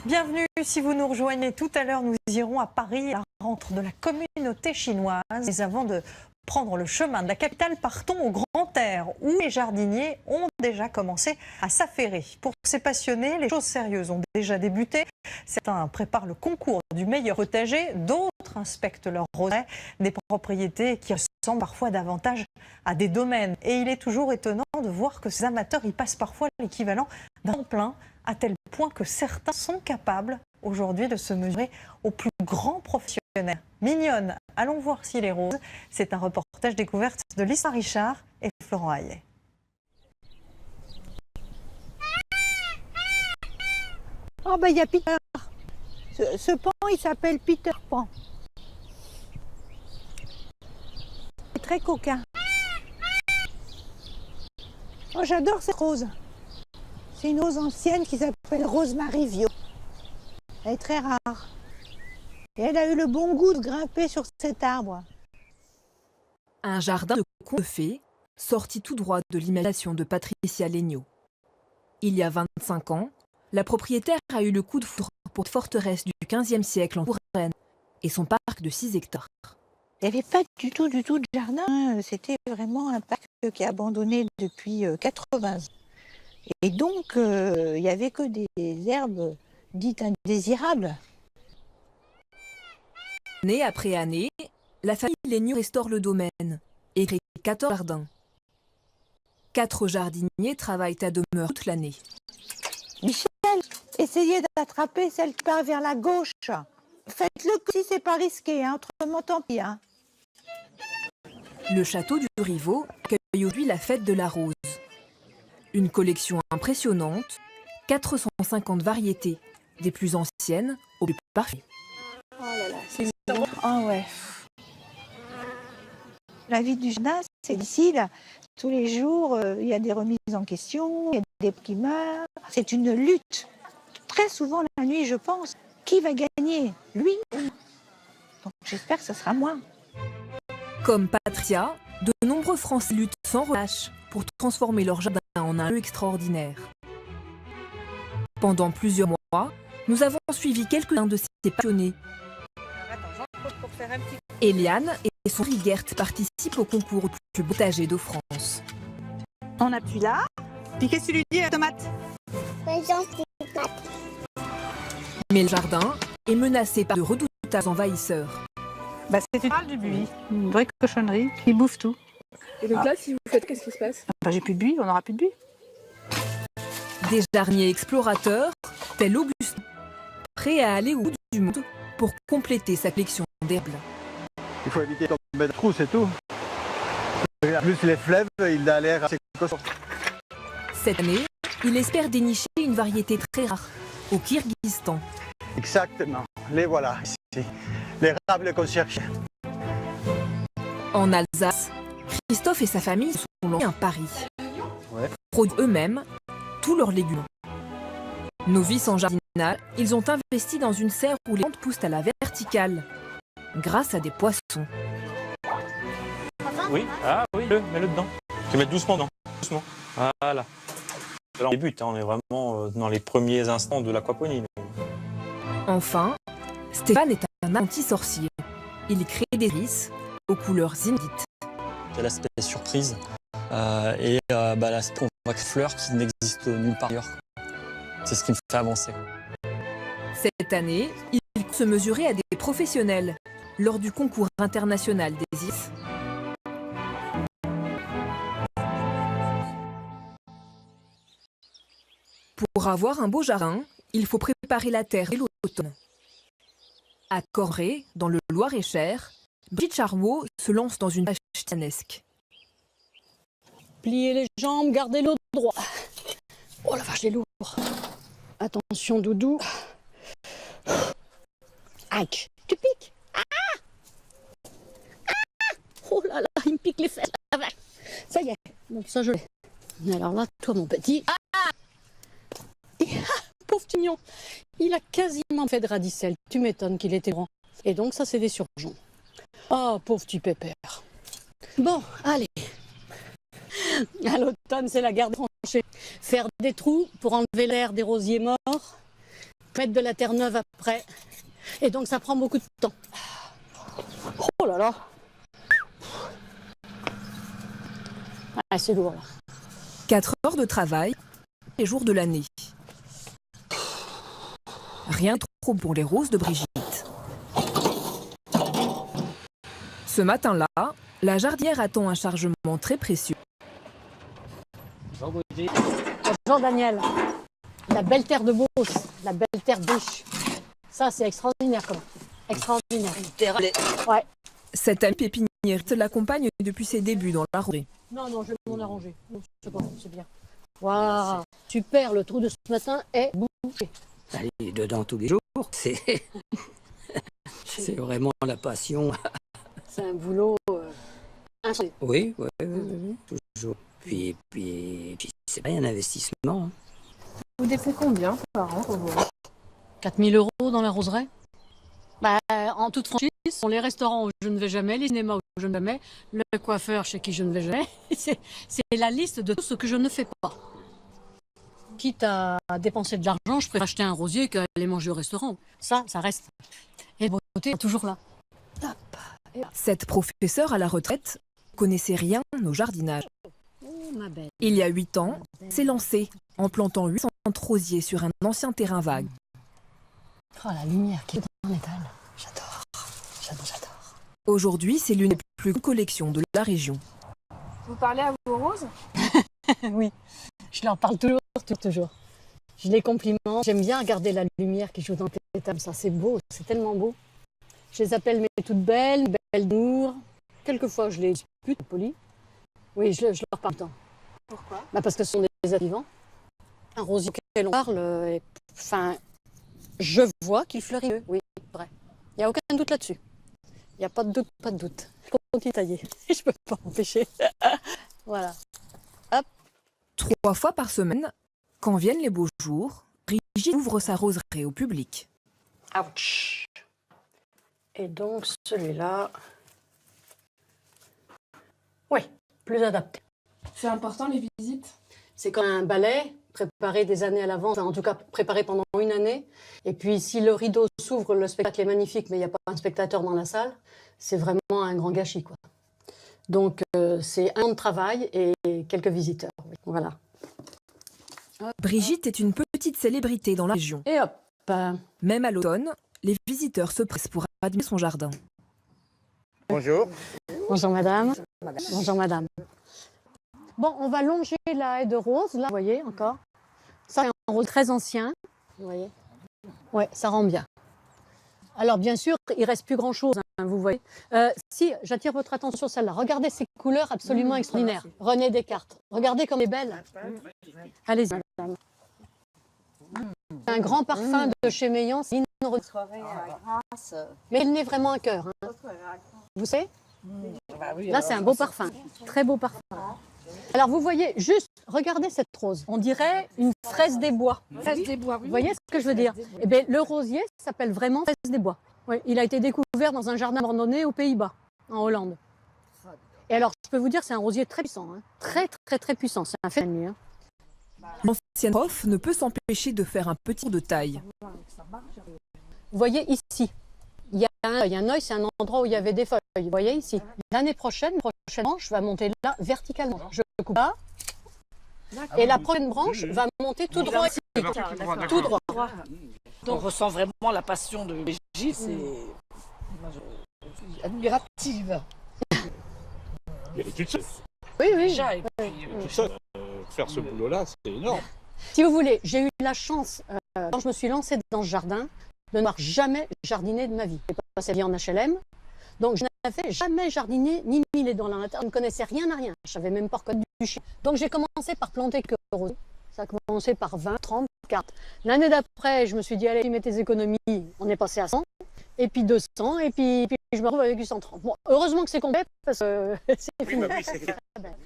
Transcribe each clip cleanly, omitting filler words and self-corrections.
Bienvenue, si vous nous rejoignez tout à l'heure, nous irons à Paris, à la rencontre de la communauté chinoise. Mais avant de prendre le chemin de la capitale, partons au Grand Air, où les jardiniers ont déjà commencé à s'affairer. Pour ces passionnés, les choses sérieuses ont déjà débuté. Certains préparent le concours du meilleur potager, d'autres inspectent leurs rosets, des propriétés qui ressemblent parfois davantage à des domaines. Et il est toujours étonnant de voir que ces amateurs y passent parfois l'équivalent d'un temps plein, à tel point que certains sont capables aujourd'hui de se mesurer aux plus grands professionnels. Mignonne, allons voir s'il est rose. C'est un reportage découverte de Lisa Richard et Florent Hayet. Oh ben il y a Peter. Ce pan il s'appelle Peter Pan. C'est très coquin. Oh j'adore cette rose. C'est une rose ancienne qui s'appelle Rosemary Vio. Elle est très rare. Et elle a eu le bon goût de grimper sur cet arbre. Un jardin de contes de fées, sorti tout droit de l'imagination de Patricia Legnaud. Il y a 25 ans, la propriétaire a eu le coup de foudre pour cette forteresse du XVe siècle en Touraine et son parc de 6 hectares. Il n'y avait pas du tout de jardin. C'était vraiment un parc qui est abandonné depuis 80 ans. Et donc, il n'y avait que des herbes dites indésirables. Année après année, la famille Legnaud restaure le domaine et crée 14 jardins. 4 jardiniers travaillent à demeure toute l'année. Michel, essayez d'attraper celle qui part vers la gauche. Faites-le si c'est pas risqué, hein, autrement tant pis. Hein. Le château du Rivaux accueille aujourd'hui la fête de la rose. Une collection impressionnante, 450 variétés, des plus anciennes aux plus parfaites. Oh là là, c'est bon. Oh ouais. La vie du jardin, c'est difficile. Tous les jours, il y a des remises en question, il y a des qui meurent. C'est une lutte. Très souvent la nuit, je pense, qui va gagner, lui ou moi? Donc j'espère que ce sera moi. Comme Patricia, de nombreux Français luttent sans relâche pour transformer leur jardin en un lieu extraordinaire. Pendant plusieurs mois, nous avons suivi quelques-uns de ces passionnés. Eliane et son fille Gert participent au concours du plus beau potager de France. On appuie là. Puis qu'est-ce que tu lui dis à la tomate? Mais le jardin est menacé par de redoutables envahisseurs. Bah, c'est du buis, une vraie cochonnerie qui bouffe tout. Et donc là, si vous faites, qu'est-ce qui se passe? Bah, j'ai plus de buis, on n'aura plus de buis. Des jardiniers explorateurs, tels Auguste, prêts à aller au bout du monde pour compléter sa collection d'herbes. Il faut éviter de tomber dans le trou, c'est tout. En plus, les fleuves, il a l'air assez costaud. Cette année, il espère dénicher une variété très rare, au Kirghizistan. Exactement, les voilà ici. L'érable qu'on cherchait. En Alsace, Christophe et sa famille sont lancés un pari. Produisent eux-mêmes tous leurs légumes. Novices en jardinage, ils ont investi dans une serre où les plantes poussent à la verticale, grâce à des poissons. Oui, ah oui, mets-le dedans. Tu mets doucement dedans, doucement. Voilà. Là, on débute, hein, on est vraiment dans les premiers instants de l'aquaponie. Enfin, Stéphane est un apprenti sorcier. Il crée des ris aux couleurs inédites. C'est l'aspect surprise l'aspect fleurs qui n'existe nulle part ailleurs. C'est ce qui me fait avancer. Cette année, il peut se mesurer à des professionnels lors du concours international des IS. Pour avoir un beau jardin, il faut préparer la terre dès l'automne. À Corré, dans le Loir-et-Cher, Brigitte Charlot se lance dans une tâche titanesque. Pliez les jambes, gardez l'eau droit. Oh la vache, c'est lourd. Attention, doudou. Aïe, tu piques. Oh là là, il me pique les fesses. La vache. Ça y est, bon, ça je l'ai. Alors là, toi mon petit. Pauvre Tignon, il a quasiment fait de radicelle. Tu m'étonnes qu'il était grand. Et donc ça, c'est des surgeons. Oh, pauvre petit pépère. Bon, allez. À l'automne, c'est la garde tranchée. Faire des trous pour enlever l'air des rosiers morts. Mettre de la terre neuve après. Et donc ça prend beaucoup de temps. Oh là là. Ah, c'est lourd là. 4 heures de travail, les jours de l'année. Rien de trop pour les roses de Brigitte. Ce matin-là, la jardinière attend un chargement très précieux. Bonjour Daniel. La belle terre de Beauce, la belle terre d'Ouche. Ça, c'est extraordinaire, comme extraordinaire. Ouais. Cette amie pépiniériste l'accompagne depuis ses débuts dans la rosée. Non, je vais m'en arranger. C'est bon, c'est bien. Waouh, super, le trou de ce matin est bouché. Aller dedans tous les jours, c'est vraiment la passion. C'est un boulot insensé. Oui, toujours. Puis c'est pas un investissement. Vous dépensez combien par an pour vous? 4 000 € dans la roseraie. Bah, en toute franchise, ce sont les restaurants où je ne vais jamais, les cinémas où je ne vais jamais, le coiffeur chez qui je ne vais jamais. C'est la liste de tout ce que je ne fais pas. Quitte à dépenser de l'argent, je préfère acheter un rosier qu'aller manger au restaurant. Ça reste. Et la beauté est toujours là. Cette professeure à la retraite connaissait rien au jardinage. Oh, ma belle. Il y a 8 ans, s'est lancée en plantant 800 rosiers sur un ancien terrain vague. Oh, la lumière qui est dans l'étal. J'adore. Aujourd'hui, c'est l'une des plus grandes collections de la région. Vous parlez à vos roses? Oui, je leur parle toujours. Je les complimente. J'aime bien regarder la lumière qui joue dans tes tables. Ça, c'est beau, c'est tellement beau. Je les appelle mes toutes belles d'amour. Quelquefois, je les dispute, poli. Oui, je leur parle tant. Pourquoi? Parce que ce sont des êtres vivants. Un rosier auquel on parle, je vois qu'il fleurit mieux. Oui, vrai. Il n'y a aucun doute là-dessus. Il n'y a pas de doute. Je continue de tailler. Je ne peux pas m'empêcher. Voilà. 3 fois par semaine, quand viennent les beaux jours, Brigitte ouvre sa roseraie au public. Ouch. Et donc celui-là, oui, plus adapté. C'est important les visites? C'est comme un ballet préparé des années à l'avance, en tout cas préparé pendant une année. Et puis si le rideau s'ouvre, le spectacle est magnifique, mais il n'y a pas un spectateur dans la salle, c'est vraiment un grand gâchis, quoi. Donc c'est un an de travail et quelques visiteurs. Oui. Voilà. Brigitte est une petite célébrité dans la région. Et hop. Même à l'automne, les visiteurs se pressent pour admirer son jardin. Bonjour. Bonjour madame. Bonjour madame. Bon, on va longer la haie de rose, là, vous voyez encore. Ça, c'est un rose très ancien, vous voyez. Ouais, ça rend bien. Alors bien sûr, il reste plus grand-chose, hein, vous voyez. Si, j'attire votre attention sur celle-là. Regardez ces couleurs absolument extraordinaires. René Descartes. Regardez comme elle est belle. Allez-y, madame. Un grand parfum de chez Meillan, c'est mais il n'est vraiment un cœur. Hein. Vous savez? Là, c'est un beau parfum. Très beau parfum. Alors, vous voyez, juste, regardez cette rose. On dirait une fraise des bois. Fraise des bois, oui. Vous voyez ce que je veux dire? Eh bien, le rosier s'appelle vraiment fraise des bois. Oui, il a été découvert dans un jardin abandonné aux Pays-Bas, en Hollande. Et alors, je peux vous dire, c'est un rosier très puissant. Hein. Très puissant. C'est un phénomène. Hein. L'ancienne prof ne peut s'empêcher de faire un petit tour de taille. Vous voyez ici, il y a un œil, c'est un endroit où il y avait des feuilles. Vous voyez ici. L'année prochaine, je vais monter là verticalement. Je coupe là. Et la prochaine branche va monter tout droit ici. Tout droit. On ressent vraiment la passion de Brigitte, c'est admirative. Elle est toute seule. Oui. Déjà, et puis, Toute seule. Faire ce boulot-là, c'est énorme. Si vous voulez, j'ai eu la chance, quand je me suis lancée dans ce jardin, de n'avoir jamais jardiné de ma vie. J'ai passé la vie en HLM, donc je n'avais jamais jardiné ni mis les dents dans la terre. Je ne connaissais rien à rien. Je ne savais même pas reconnaître du chien. Donc j'ai commencé par planter que rosier. Ça a commencé par 20, 30, 40. L'année d'après, je me suis dit, allez, tu mets tes économies. On est passé à 100, et puis 200, et puis je me retrouve avec du 130. Bon, heureusement que c'est complet, parce que c'est fini. Oui, c'est clair. Très bien.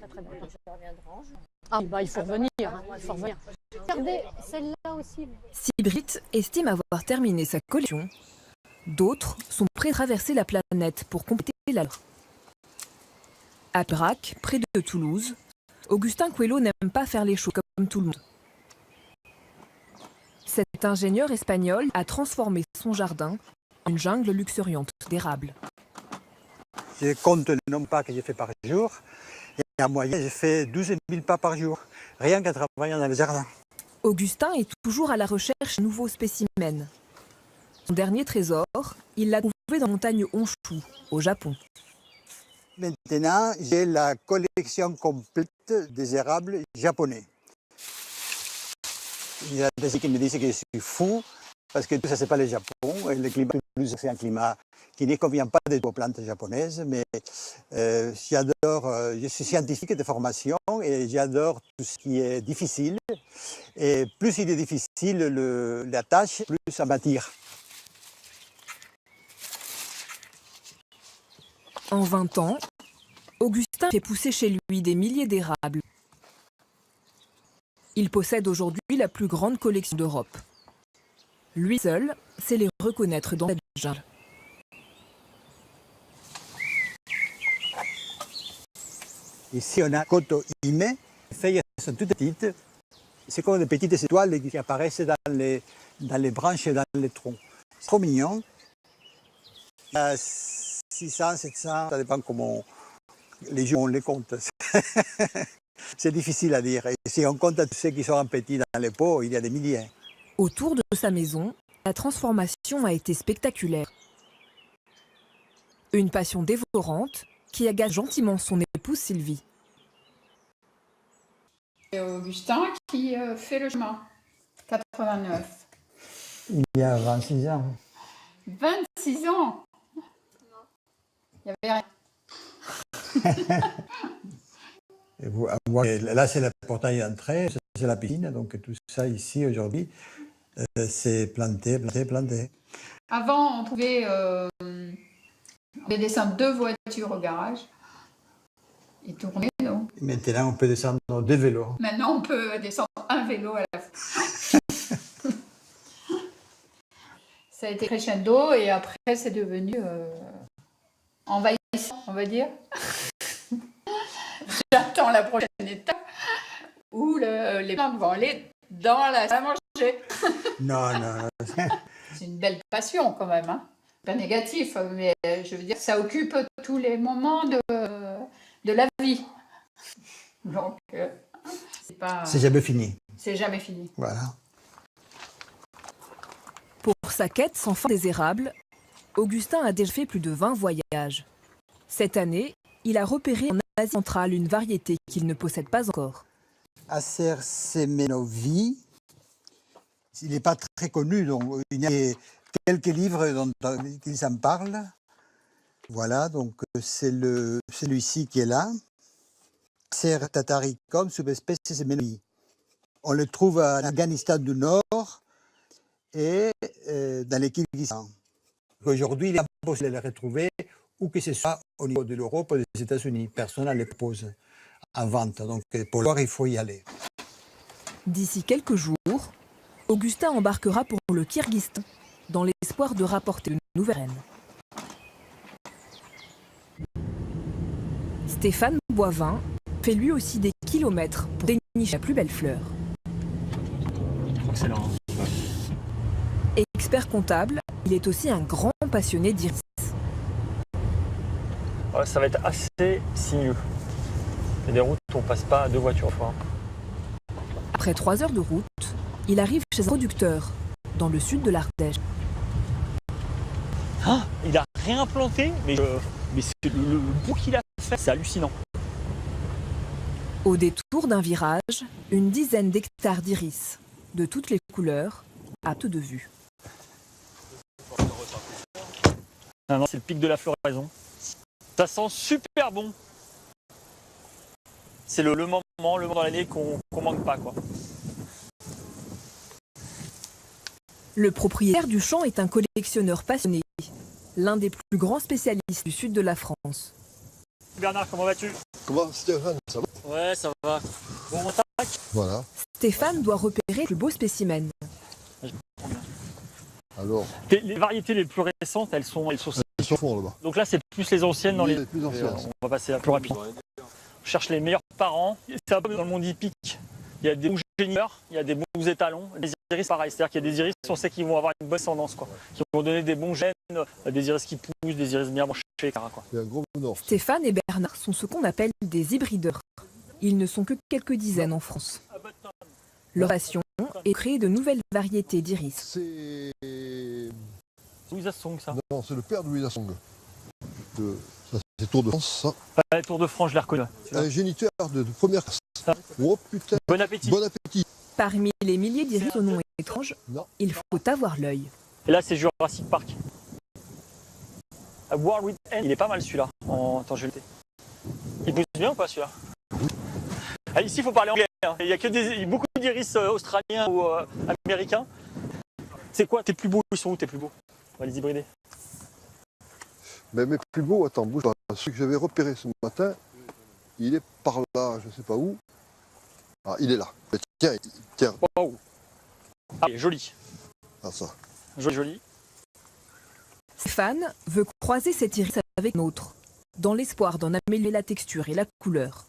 Ah, bah, il faut revenir. Hein, il faut revenir. Regardez, celle-là aussi. Si Brigitte estime avoir terminé sa collection, d'autres sont prêts à traverser la planète pour compléter la leur. À Brac, près de Toulouse, Augustin Coelho n'aime pas faire les choses comme tout le monde. Cette Cet ingénieur espagnol a transformé son jardin en une jungle luxuriante d'érables. Je compte le nombre de pas que j'ai fait par jour. Et en moyenne, j'ai fait 12 000 pas par jour, rien qu'en travaillant dans le jardin. Augustin est toujours à la recherche de nouveaux spécimens. Son dernier trésor, il l'a trouvé dans la montagne Honshu, au Japon. Maintenant, j'ai la collection complète des érables japonais. Il y a des gens qui me disent que je suis fou, parce que tout ça, c'est pas le Japon. Et le climat plus, c'est un climat qui ne convient pas des plantes japonaises. Mais j'adore, je suis scientifique de formation et j'adore tout ce qui est difficile. Et plus il est difficile, la tâche, plus ça m'attire. En 20 ans, Augustin fait pousser chez lui des milliers d'érables. Il possède aujourd'hui la plus grande collection d'Europe. Lui seul sait les reconnaître dans cette jungle. Ici, on a Koto Hime. Les feuilles sont toutes petites. C'est comme des petites étoiles qui apparaissent dans les branches et dans les troncs. C'est trop mignon. Il y a 600, 700, ça dépend comment les jours on les compte. C'est difficile à dire. Et si on compte tous ceux qui sont petits dans les pots, il y a des milliers. Autour de sa maison, la transformation a été spectaculaire. Une passion dévorante qui agace gentiment son épouse Sylvie. Et Augustin qui fait le chemin, 89. Il y a 26 ans. 26 ans. Il n'y avait rien. Et vous, là, c'est le portail d'entrée, c'est la piscine. Donc tout ça ici, aujourd'hui, c'est planté. Avant, on pouvait descendre 2 voitures au garage et tourner. Donc. Maintenant, on peut descendre 2 vélos. Maintenant, on peut descendre 1 vélo à la fois. Ça a été crescendo et après, c'est devenu envahissant, on va dire. J'attends la prochaine étape où les plantes vont aller dans la salle à manger. Non. C'est une belle passion quand même. Hein. Pas négatif, mais je veux dire, ça occupe tous les moments de la vie. Donc, c'est pas... C'est jamais fini. C'est jamais fini. Voilà. Pour sa quête sans fin des érables, Augustin a déjà fait plus de 20 voyages. Cette année, il a repéré en Asie centrale une variété qu'il ne possède pas encore. Acer semenovi, il n'est pas très connu, donc il y a quelques livres dont ils en parlent. Voilà, donc c'est celui-ci qui est là. Acer tataricum, subespèce semenovi. On le trouve en Afghanistan du Nord et dans les Kyrgyzstan. Aujourd'hui, il est impossible de les retrouver où que ce soit au niveau de l'Europe ou des États-Unis. Personne ne les propose en vente. Donc pour le voir, il faut y aller. D'ici quelques jours, Augustin embarquera pour le Kyrgyzstan dans l'espoir de rapporter une nouvelle reine. Stéphane Boivin fait lui aussi des kilomètres pour dénicher la plus belle fleur. Je crois que c'est là. Expert comptable, il est aussi un grand passionné d'iris. Ouais, ça va être assez sinueux. Il y a des routes où on passe pas 2 voitures fois. Après 3 heures de route, il arrive chez un producteur, dans le sud de l'Ardèche. Ah, il a réimplanté, mais c'est le bout qu'il a fait, c'est hallucinant. Au détour d'un virage, une dizaine d'hectares d'iris, de toutes les couleurs, à peu de vue. Ah non, c'est le pic de la floraison. Ça sent super bon. C'est le moment dans l'année qu'on manque pas, quoi. Le propriétaire du champ est un collectionneur passionné, l'un des plus grands spécialistes du sud de la France. Bernard, comment vas-tu? Comment, Stéphane, ça va? Ouais, ça va. Bon, on tac. Voilà. Stéphane doit repérer le plus beau spécimen. Alors, Les variétés les plus récentes, elles sont fond là-bas. Donc là, c'est plus les anciennes dans Oui, les... les plus anciennes. On va passer à plus rapide. On cherche les meilleurs parents. C'est un peu dans le monde hippique. Il y a des bons génieurs, il y a des bons étalons, des iris, pareil. C'est-à-dire qu'il y a des iris, on sait qu'ils vont avoir une bonne ascendance, quoi. Qui vont donner des bons gènes, des iris qui poussent, des iris bien branchés, etc., quoi. Il y a un gros nord. Stéphane et Bernard sont ce qu'on appelle des hybrideurs. Ils ne sont que quelques dizaines en France. Leur passion est de créer de nouvelles variétés d'iris. C'est... Louisa Song, ça. Non, c'est le père de Louisa Song. Ça, c'est Tour de France, ça. Ouais, Tour de France, je l'ai reconnu. Un géniteur de première classe. Oh putain. Bon appétit. Bon appétit. Parmi les milliers d'iris au nom étrange, il faut avoir l'œil. Et là, c'est Jurassic Park. World with End, il est pas mal celui-là. Attends, je vais le noter. Il pousse bien ou pas celui-là? Ah, ici, il faut parler anglais. Hein. Il y a que beaucoup d'iris australiens ou américains. C'est quoi tes plus beaux? Ils sont où tes plus beaux? On va les hybrider. Mais mes plus beaux, attends, bouge pas. Celui que j'avais repéré ce matin, il est par là, je sais pas où. Ah, il est là. Mais tiens. Wow. Ah, il est joli. Ah, ça. Joli. Stéphane veut croiser cet iris avec un autre, dans l'espoir d'en améliorer la texture et la couleur.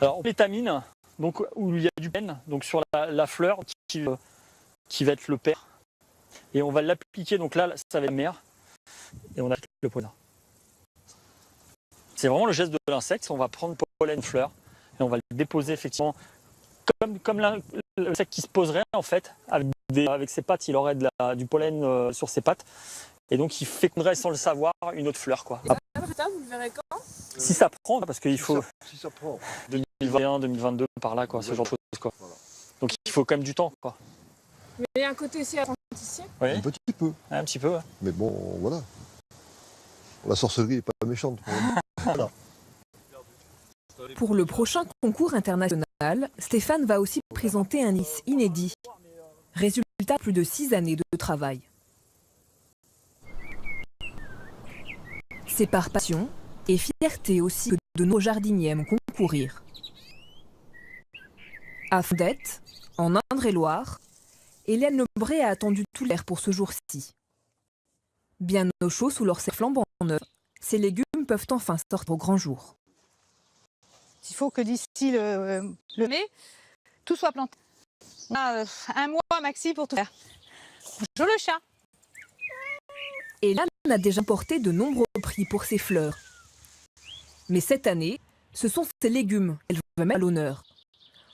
Alors, l'étamine, donc où il y a du pollen, donc sur la fleur qui va être le père. Et on va l'appliquer, donc là, ça va être la mère. Et on applique le pollen. C'est vraiment le geste de l'insecte. On va prendre le pollen fleur et on va le déposer effectivement comme l'insecte qui se poserait en fait. Avec ses pattes, il aurait du pollen sur ses pattes. Et donc il féconderait sans le savoir une autre fleur, quoi. Ça, vous le verrez quand? Si ça prend, parce qu'il faut Si ça prend. 2021, 2022 par là, quoi, ce genre de choses, quoi. Voilà. Donc il faut quand même du temps, quoi. Mais il y a un côté aussi apprentissage. Oui, Un petit peu. un petit peu. Ouais. Mais bon, voilà. La sorcellerie n'est pas méchante. Voilà. Pour le prochain concours international, Stéphane va aussi présenter un iris inédit. Résultat, plus de 6 années de travail. C'est par passion et fierté aussi que de nos jardiniers aiment concourir. À Fondette, en Indre-et-Loire, Hélène Lebré a attendu tout l'air pour ce jour-ci. Bien au chaud sous leur serre flambant neuf, ces légumes peuvent enfin sortir au grand jour. Il faut que d'ici le mai, tout soit planté. On a un mois maxi pour tout faire. Bonjour le chat. Hélène a déjà porté de nombreux prix pour ses fleurs. Mais cette année, ce sont ses légumes qu'elle veut mettre à l'honneur,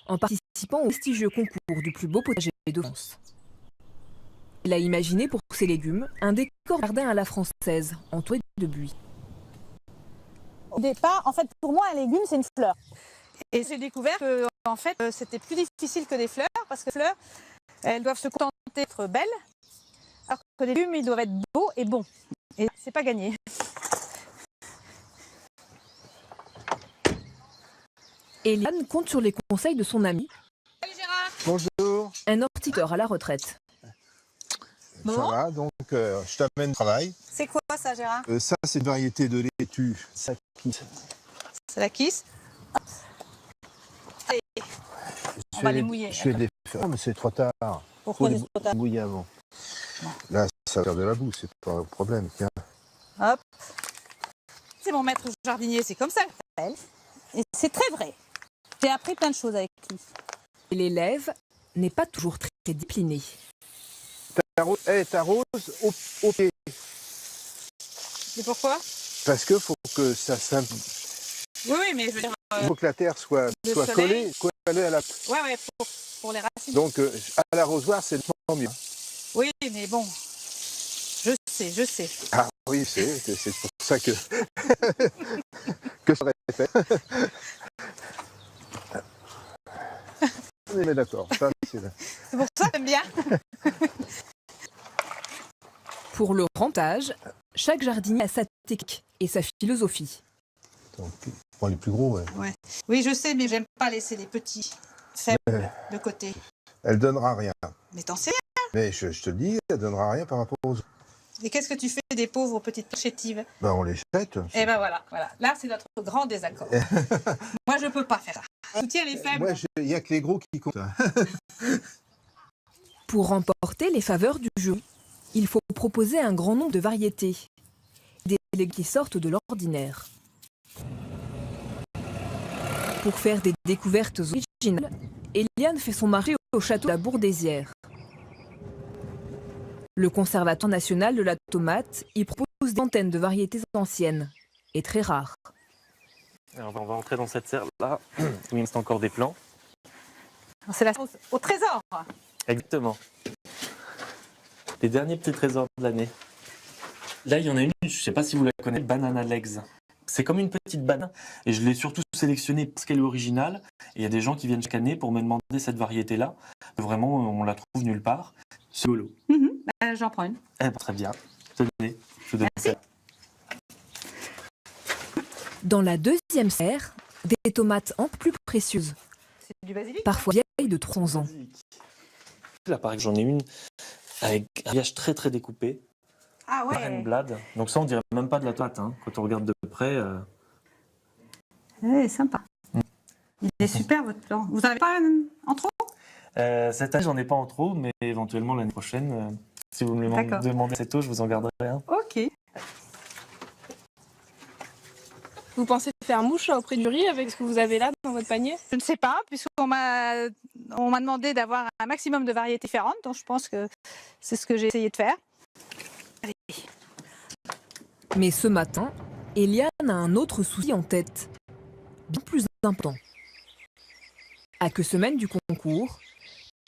en participant au prestigieux concours du plus beau potager de France. Elle a imaginé pour ses légumes un décor jardin à la française, entouré de buis. Au départ, en fait, pour moi, un légume, c'est une fleur. Et j'ai découvert que, en fait, c'était plus difficile que des fleurs, parce que les fleurs, elles doivent se contenter d'être belles, alors que les légumes, ils doivent être beaux et bons. Et c'est pas gagné. Hélène compte sur les conseils de son ami, Salut Gérard. Bonjour. un horticulteur à la retraite. Ça va, donc je t'amène au travail. C'est quoi ça, Gérard? Ça, c'est une variété de laitue. C'est la kiss. Allez, on va les mouiller. Je fais des fleurs, mais c'est trop tard. Pourquoi Faut c'est trop tard? mouiller avant. Là, ça va faire de la boue, c'est pas un problème. Tiens. Hop. C'est mon maître jardinier, c'est comme ça que s'appelle. Et c'est très vrai. J'ai appris plein de choses avec lui. Et l'élève n'est pas toujours très discipliné. T'arroses au pied. Et pourquoi? Parce que faut que ça Oui, mais je veux dire... Il faut que la terre soit collée à la... Ouais, pour les racines. Donc, à l'arrosoir, c'est nettement mieux. Oui, mais bon, je sais. Ah oui, c'est pour ça que... que ça répète. On est d'accord. Ça, c'est pour ça que j'aime bien. Pour le rentage, chaque jardinier a sa technique et sa philosophie. Donc, pour les plus gros, ouais. Oui, je sais, mais j'aime pas laisser les petits faibles de côté. Elle donnera rien. Mais t'en sais rien. Mais je te le dis, elle donnera rien par rapport aux autres. Et qu'est-ce que tu fais des pauvres petites chétives? Ben, on les jette. Eh ben voilà. Là, c'est notre grand désaccord. Moi, je peux pas faire ça. Je soutiens les faibles. Moi, il n'y a que les gros qui comptent. Pour remporter les faveurs du jury, il faut proposer un grand nombre de variétés, des légumes qui sortent de l'ordinaire. Pour faire des découvertes originales, Eliane fait son marché au château de la Bourdésière. Le Conservatoire national de la tomate y propose des centaines de variétés anciennes et très rares. Alors, on va entrer dans cette serre-là, où il reste encore des plants. C'est la au trésor. Exactement. Les derniers petits trésors de l'année. Là, il y en a une, je ne sais pas si vous la connaissez, Banana Legs. C'est comme une petite banane et je l'ai surtout sélectionnée parce qu'elle est originale. Et il y a des gens qui viennent chaque année pour me demander cette variété-là. Vraiment, on la trouve nulle part. C'est rigolo. J'en prends une. Eh ben, très bien. Tenez, je vous donne ça. Dans la deuxième serre, des tomates encore plus précieuses, C'est du basilic. parfois vieilles de 300 ans. Là, par exemple, j'en ai une avec un feuillage très très découpé. Ah Blade. Donc ça, on dirait même pas de la tomate, hein. Quand on regarde de près. Oui, sympa. Il est super votre plan. Vous en avez pas en trop? Cette année, j'en ai pas en trop, mais éventuellement l'année prochaine, si vous me le demandez assez tôt, je vous en garderai un. Ok. Vous pensez faire mouche au prix du riz avec ce que vous avez là dans votre panier? Je ne sais pas, puisqu'on m'a demandé d'avoir un maximum de variétés différentes, donc je pense que c'est ce que j'ai essayé de faire. Mais ce matin, Eliane a un autre souci en tête, bien plus important. À quelques semaines du concours,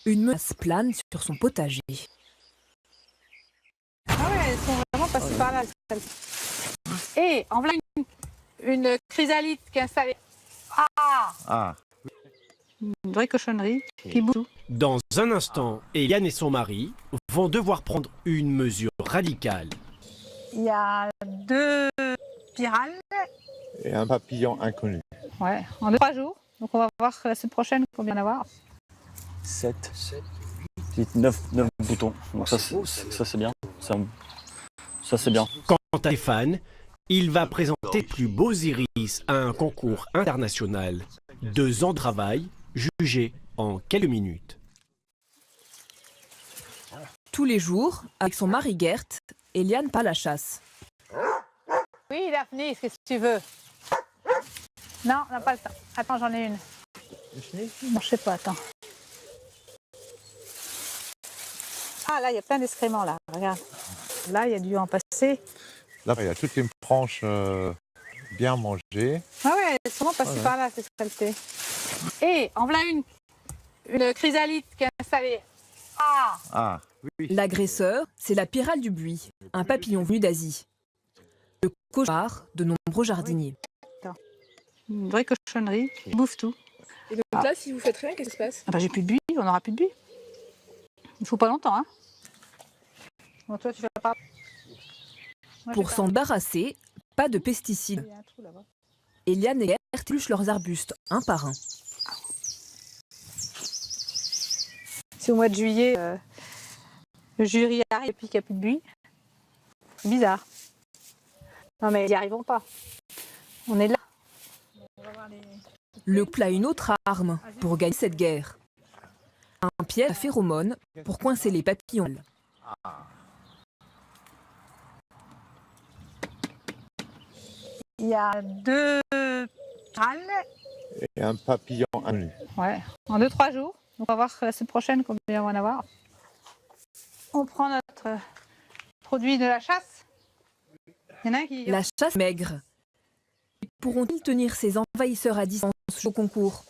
une menace plane sur son potager. Ah ouais, elles sont vraiment passées par là. Et en voilà une chrysalide qui est installée. Une vraie cochonnerie qui bouge. Dans un instant, Eliane et son mari vont devoir prendre une mesure radicale. Il y a 2 spirales. Et un papillon inconnu. Ouais, en 2-3 jours. Donc on va voir la semaine prochaine combien il y en a. 7, 8, 9 boutons. Donc ça c'est bien. Ça c'est bien. Quant à Stéphane, il va présenter les plus beaux iris à un concours international. 2 ans de travail, jugé en quelques minutes. Tous les jours, avec son mari Gert, Eliane part à la chasse. Oui, Daphné, qu'est-ce que tu veux? Non, on n'a pas le temps. Attends, j'en ai une. Non, je sais pas, attends. Ah, là, il y a plein d'excréments, là. Regarde. Là, il y a dû en passer. Là, il y a toute une tranche bien mangée. Ah ouais, elles sont vraiment passées par là, ces saletés. Et en voilà une chrysalide qui est installée. Oui. L'agresseur, c'est la pyrale du buis, un papillon venu d'Asie. Le cauchemar de nombreux jardiniers. Une vraie cochonnerie qui bouffe tout. Et donc là, si vous faites rien, qu'est-ce qui se passe? Ah bah j'ai plus de buis, on n'aura plus de buis. Il faut pas longtemps, hein. Bon, toi, tu vas pas. Moi, Pour s'en débarrasser, pas de pesticides. Il y a un trou là-bas. Eliane et Gert épluchent leurs arbustes, un par un. Si au mois de juillet, le jury arrive et puis qu'il n'y a plus de buis, c'est bizarre. Non mais ils n'y arriveront pas. On est là. Le couple a une autre arme pour gagner cette guerre. Un piège à phéromones pour coincer les papillons. Il y a 2 spirales. Et un papillon inconnu. Ouais, en 2-3 jours. Donc on va voir la semaine prochaine combien on va en avoir. On prend notre produit de la chasse. Il y en a un qui... La chasse maigre. Pourront-ils tenir ces envahisseurs à distance au concours?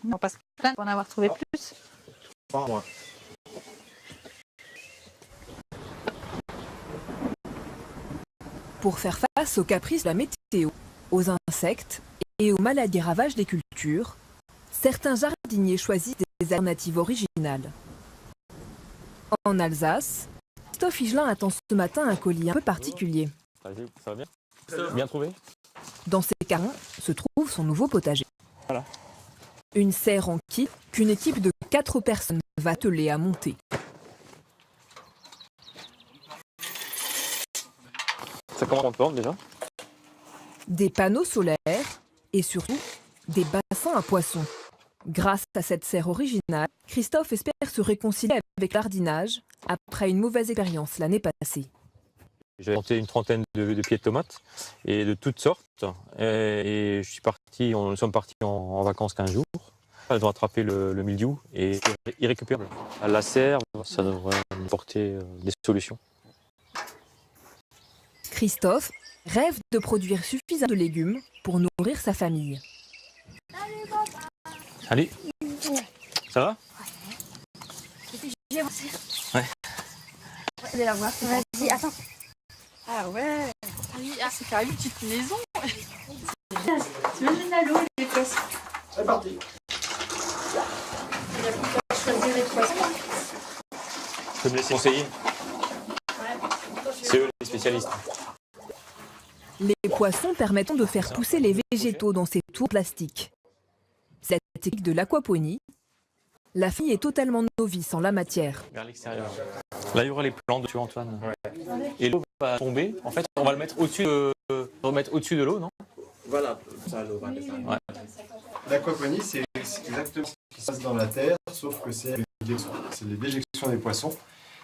On passe plein pour en avoir trouvé plus. Pas moi. Pour faire face aux caprices de la météo, aux insectes et aux maladies ravages des cultures, certains jardiniers choisissent des alternatives originales. En Alsace, Christophe Higelin attend ce matin un colis un peu particulier. Ça va bien? Bien trouvé? Dans ses carrons se trouve son nouveau potager. Voilà. Une serre en kit qu'une équipe de 4 personnes va atteler à monter. Ça commence en forme déjà? Des panneaux solaires et surtout des bassins à poissons. Grâce à cette serre originale, Christophe espère se réconcilier avec l'ardinage après une mauvaise expérience l'année passée. J'ai planté une trentaine de pieds de tomates et de toutes sortes. Et nous sommes partis en vacances 15 jours. Elle doit attraper le mildiou et c'est irrécupérable. À la serre, ça devrait nous porter des solutions. Christophe rêve de produire suffisamment de légumes pour nourrir sa famille. Allez, ça va? Ouais. Allez la voir. Vas-y, attends. Ah ouais. C'est quand même une petite maison. T'imagines à l'eau les poissons. C'est parti. Il y a plus qu'à choisir les poissons. Je peux me laisser conseiller. C'est eux les spécialistes. Les poissons permettent de faire pousser les végétaux dans ces tours plastiques. C'est la technique de l'aquaponie. La fille est totalement novice en la matière. Vers l'extérieur. Là, il y aura les plantes dessus, Antoine. Ouais. Et l'eau va tomber. En fait, on va le mettre au-dessus de l'eau, non? Voilà, ça l'eau va descendre. Ouais. L'aquaponie, c'est exactement ce qui se passe dans la terre, sauf que c'est les déjections des poissons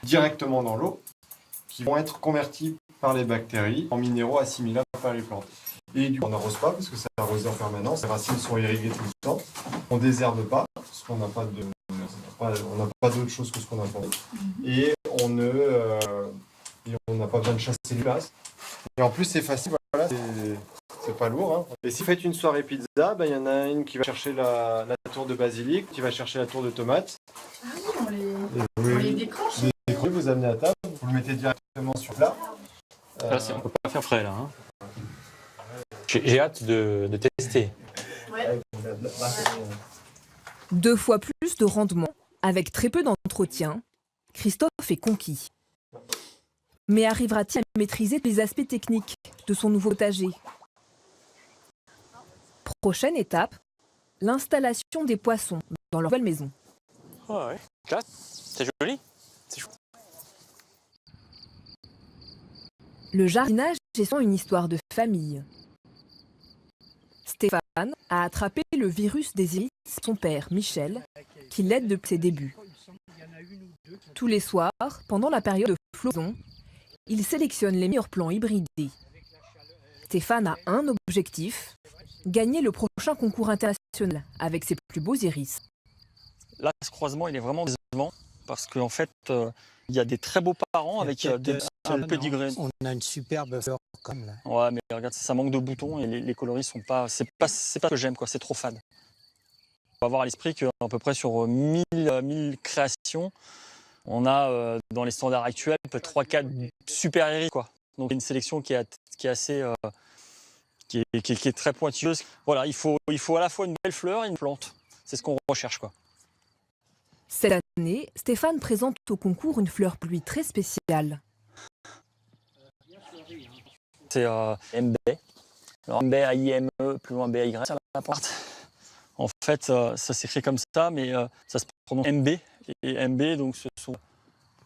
directement dans l'eau qui vont être converties par les bactéries en minéraux assimilables par les plantes. Et du coup, on n'arrose pas parce que c'est arrosé en permanence, les racines sont irriguées tout le temps. On ne désherbe pas parce qu'on n'a pas d'autre chose que ce qu'on a fait. Et on n'a pas besoin de chasser les glaces. Et en plus, c'est facile, voilà, c'est pas lourd. Hein. Et si vous faites une soirée pizza, il y en a une qui va chercher la tour de basilic, qui va chercher la tour de tomate. Ah oui, on les décroche. Vous amenez à table, vous le mettez directement sur plat. Là, on ne peut pas faire frais, là. Hein. J'ai hâte de tester. Ouais. 2 fois plus de rendement, avec très peu d'entretien, Christophe est conquis. Mais arrivera-t-il à maîtriser les aspects techniques de son nouveau potager? Prochaine étape, l'installation des poissons dans leur nouvelle maison. Oh ouais, classe, c'est joli. C'est chou. Le jardinage est sans une histoire de famille. Stéphane a attrapé le virus des iris, son père, Michel, qui l'aide depuis ses débuts. Tous les soirs, pendant la période de floraison, il sélectionne les meilleurs plants hybridés. Stéphane a un objectif, gagner le prochain concours international avec ses plus beaux iris. Là, ce croisement, il est vraiment décevant parce qu'en fait, il y a des très beaux parents avec un pédigré. On a une superbe fleur comme là. Ouais, mais regarde, ça manque de boutons et les coloris sont pas. C'est pas ce que j'aime, quoi. C'est trop fade. On va avoir à l'esprit qu'à peu près sur 1000 créations, on a dans les standards actuels peut-être 3-4 super iris, quoi. Donc une sélection qui est assez, qui est très pointilleuse. Voilà, il faut à la fois une belle fleur et une plante. C'est ce qu'on recherche, quoi. Cette année, Stéphane présente au concours une fleur pour lui très spéciale. C'est MB. Alors MB A-I-M-E, plus loin B-A-Y à la porte. En fait, ça s'écrit comme ça, mais ça se prononce MB. Et MB, donc ce sont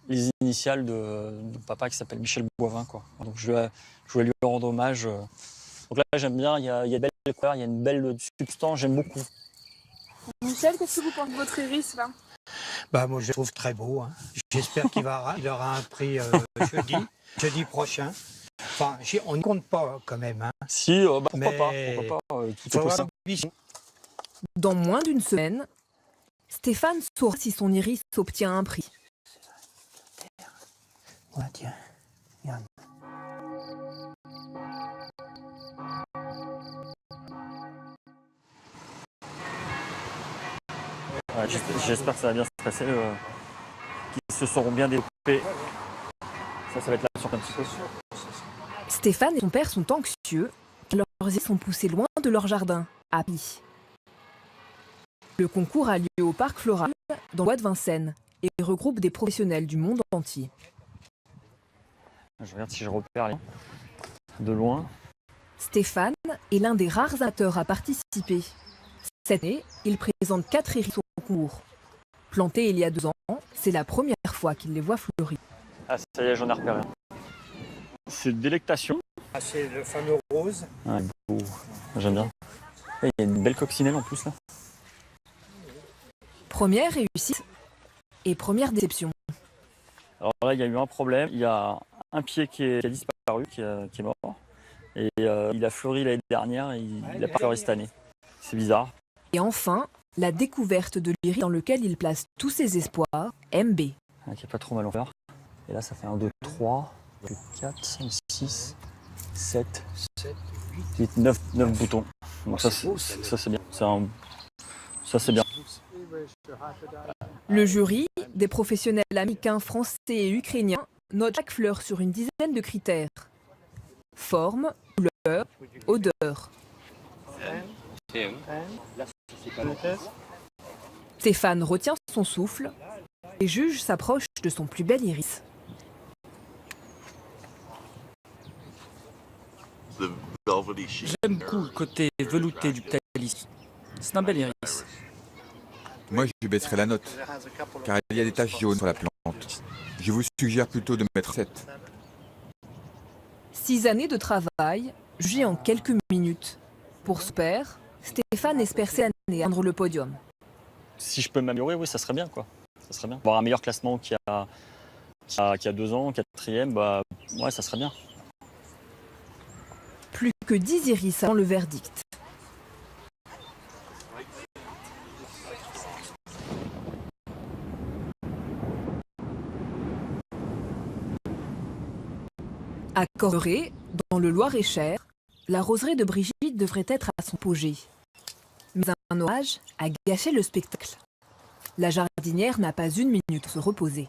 les initiales de papa qui s'appelle Michel Boivin, quoi. Donc je voulais lui rendre hommage. Donc là, j'aime bien, il y a de belles couleurs, il y a une belle substance, j'aime beaucoup. Michel, qu'est-ce que vous pensez de votre iris là? Bah moi je le trouve très beau. Hein. J'espère qu'il aura un prix jeudi prochain. Enfin, on ne compte pas quand même. Hein. Si, pourquoi pas, tout est possible. Dans moins d'une semaine, Stéphane saura si son iris obtient un prix. Ouais, tiens, regarde. Ouais, j'espère que ça va bien se passer, qu'ils se seront bien développés. Ça va être la surprise un petit peu. Stéphane et son père sont anxieux, car leurs iris sont poussés loin de leur jardin, à Pi. Le concours a lieu au Parc Floral, dans le bois de Vincennes, et regroupe des professionnels du monde entier. Je regarde si je repère de loin. Stéphane est l'un des rares amateurs à participer. Cette année, il présente 4 iris au concours. Plantés il y a 2 ans, c'est la première fois qu'il les voit fleurir. Ah, ça y est, j'en ai repéré. C'est délectation. Ah, c'est le fameux rose. Ouais, beau. J'aime bien. Il y a une belle coccinelle en plus là. Première réussite et première déception. Alors là, il y a eu un problème. Il y a un pied qui a disparu, qui est mort. Et il a fleuri l'année dernière et il n'a pas fleuri cette année. C'est bizarre. Et enfin, La découverte de l'iris dans lequel il place tous ses espoirs, MB. Qui n'est pas trop mal en fleurs. Et là, ça fait 1, 2, 3, 4, 5, 6, 7, 8, 9 boutons. Donc ça c'est bien. Ça c'est bien. Le jury, des professionnels américains, français et ukrainiens, note chaque fleur sur une dizaine de critères. Forme, couleur, odeur. Stéphane retient son souffle et juge s'approche de son plus bel iris. J'aime beaucoup le côté velouté du Ptalis. C'est un bel iris. Moi, je baisserai la note, car il y a des taches jaunes sur la plante. Je vous suggère plutôt de mettre 7. 6 années de travail, jugé en quelques minutes. Pour son père, Stéphane espère cette année atteindre le podium. Si je peux m'améliorer, oui, ça serait bien, quoi. Ça serait bien. Avoir un meilleur classement qu'il y a 2 ans, 4e, bah ouais, ça serait bien. Plus que 10 iris avant le verdict. À Corré, dans le Loir-et-Cher, la roseraie de Brigitte devrait être à son apogée. Mais un orage a gâché le spectacle. La jardinière n'a pas une minute pour se reposer.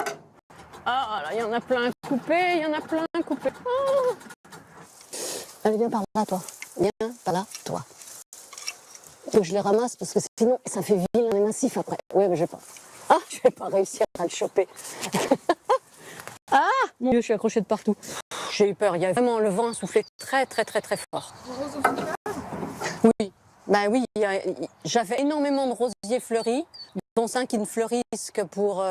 Ah là, il y en a plein coupés, il y en a plein coupés. Oh. Allez, viens par là, toi. Viens par là, toi. Faut que je les ramasse parce que sinon, ça fait vilain et massif après. Oui, mais je vais pas. Ah, je vais pas réussir à le choper. Ah, mon Dieu, je suis accrochée de partout. J'ai eu peur. Il y a vraiment le vent a soufflé très, très, très, très fort. Oui. Ben oui, j'avais énormément de rosiers fleuris, dont 5 qui ne fleurissent que pour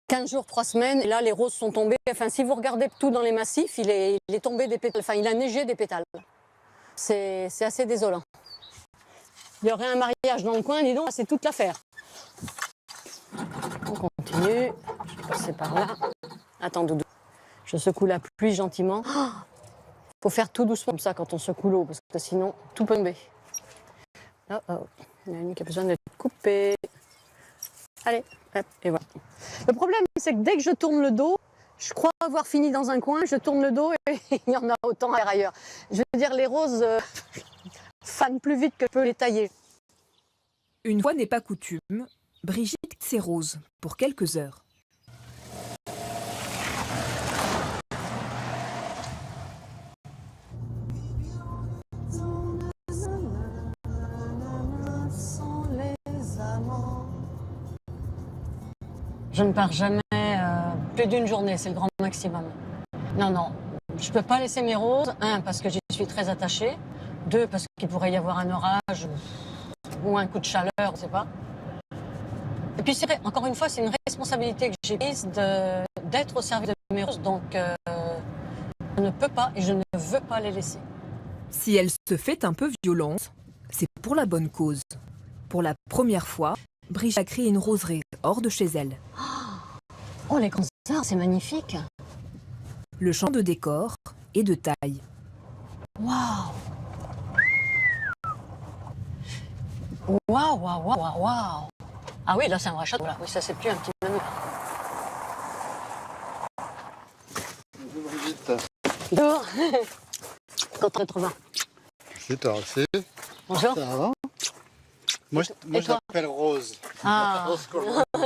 15 jours, 3 semaines. Et là, les roses sont tombées. Enfin, si vous regardez tout dans les massifs, il est tombé des pétales. Enfin, il a neigé des pétales. C'est assez désolant. Il y aurait un mariage dans le coin, dis donc, c'est toute l'affaire. On continue. Je vais passer par là. Attends, Doudou. Je secoue la pluie gentiment. Faut faire tout doucement comme ça quand on secoue l'eau, parce que sinon, tout peut tomber. Oh oh, il y en a une qui a besoin d'être coupée. Allez, hop, et voilà. Le problème, c'est que dès que je tourne le dos, je crois avoir fini dans un coin, je tourne le dos et il y en a autant ailleurs. Je veux dire, les roses fanent plus vite que je peux les tailler. Une fois n'est pas coutume, Brigitte quitte ses roses pour quelques heures. Je ne pars jamais plus d'une journée, c'est le grand maximum. Non, non, je ne peux pas laisser mes roses. 1, parce que j'y suis très attachée. 2, parce qu'il pourrait y avoir un orage ou un coup de chaleur, je ne sais pas. Et puis, encore une fois, c'est une responsabilité que j'ai prise d'être au service de mes roses. Donc, je ne peux pas et je ne veux pas les laisser. Si elle se fait un peu violente, c'est pour la bonne cause. Pour la première fois, Brigitte a créé une roseraie hors de chez elle. Oh, les grands arbres, c'est magnifique. Le champ de décor est de taille. Waouh! Waouh, waouh, waouh, waouh! Ah oui, là, c'est un vrai château. Là. Oui, ça, c'est plus un petit manoir. Bonjour Brigitte. Bonjour. Content de te revoir. C'est toi aussi. Bonjour. Ça va? Moi, je m'appelle Rose. Ah,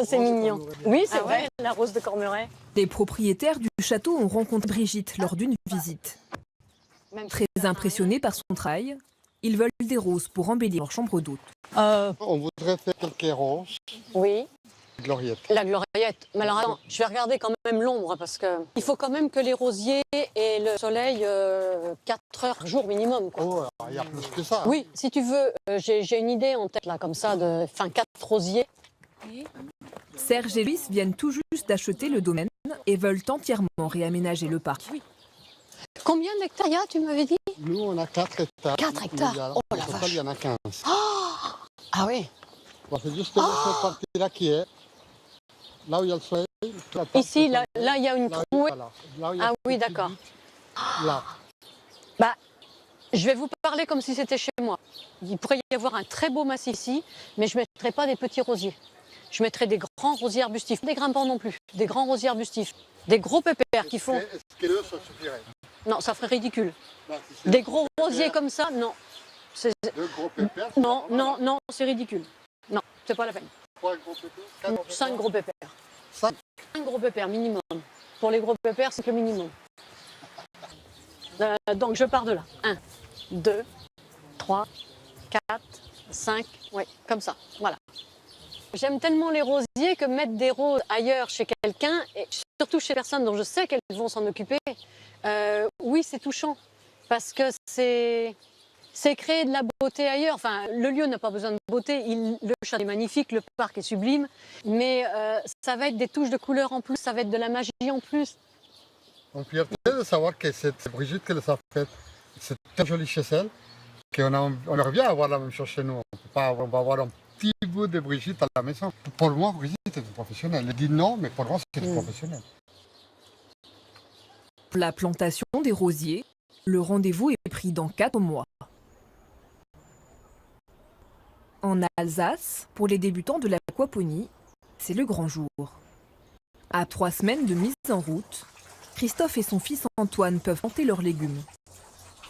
c'est mignon. Oui, c'est vrai, la rose de Cormeray. Les propriétaires du château ont rencontré Brigitte lors d'une visite. Très impressionnés par son travail, ils veulent des roses pour embellir leur chambre d'hôte. On voudrait faire quelques ronces. Oui. Gloriette. La gloriette. Mais alors attends, je vais regarder quand même l'ombre parce que il faut quand même que les rosiers aient le soleil 4 heures par jour minimum. Quoi. Oh, il y a plus que ça. Oui, si tu veux, j'ai une idée en tête là comme ça de 4 rosiers. Serge et Luis viennent tout juste d'acheter le domaine et veulent entièrement réaménager le parc. Oui. Combien d'hectares il y a, tu m'avais dit? Nous, on a 4 hectares. 4 hectares. Oh la vache. Il y en a 15. Oh ah oui. C'est juste cette partie-là qui est. Là où il y a le soleil. Ici, là, il y a une trouée. Voilà. Là où il y a ah oui, d'accord. Là. Bah, Je vais vous parler comme si c'était chez moi. Il pourrait y avoir un très beau massif ici, mais je ne mettrai pas des petits rosiers. Je mettrai des grands rosiers arbustifs, des grimpants non plus, des grands rosiers arbustifs, des gros pépères qui font... Est-ce que là, ça suffirait? Non, ça ferait ridicule. Non, si c'est Des gros rosiers comme ça, non. Deux gros pépères? Non, non, non, c'est ridicule. Non, c'est pas la peine. 3 gros pépères? 4 gros 5 gros pépères. 5 gros pépères minimum. Pour les gros pépères, c'est le minimum. Donc je pars de là. 1, 2, 3, 4, 5, oui, comme ça, voilà. J'aime tellement les rosiers que mettre des roses ailleurs chez quelqu'un, et surtout chez personnes dont je sais qu'elles vont s'en occuper, oui, c'est touchant. Parce que c'est créer de la beauté ailleurs. Enfin, le lieu n'a pas besoin de beauté, le château est magnifique, le parc est sublime, mais ça va être des touches de couleur en plus, ça va être de la magie en plus. On est fierté de savoir que c'est Brigitte qui les a faites. C'est très joli chez elle, on revient à avoir la même chose chez nous. On va avoir un petit bout de Brigitte à la maison. Pour moi, Brigitte est une professionnelle. Elle dit non, mais pour moi, c'est une professionnelle. Pour la plantation des rosiers, le rendez-vous est pris dans 4 mois. En Alsace, pour les débutants de l'aquaponie, c'est le grand jour. À 3 semaines de mise en route, Christophe et son fils Antoine peuvent planter leurs légumes.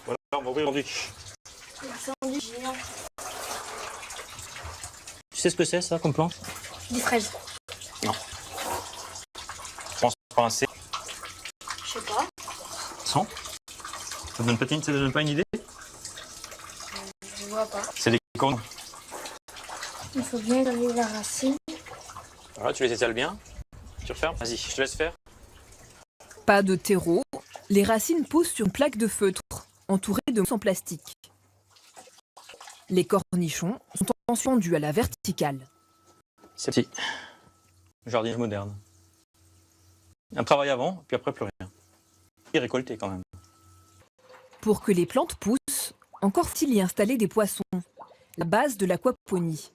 Voilà, on va ouvrir aujourd'hui. Tu sais ce que c'est ça comme plante? Des fraises. Non. Je pense pas un C. Je sais pas. Sans. Ça te donne pas une idée? Je vois pas. C'est des cornes. Il faut bien donner la racine. Voilà, tu les étales bien. Tu refermes. Vas-y, je te laisse faire. Pas de terreau, les racines poussent sur une plaque de feutre, entourée de mousse en plastique. Les cornichons sont ensuite pendus à la verticale. C'est petit. Jardinage moderne. Un travail avant, puis après plus rien. Et récolter quand même. Pour que les plantes poussent, encore faut-il y installer des poissons, la base de l'aquaponie.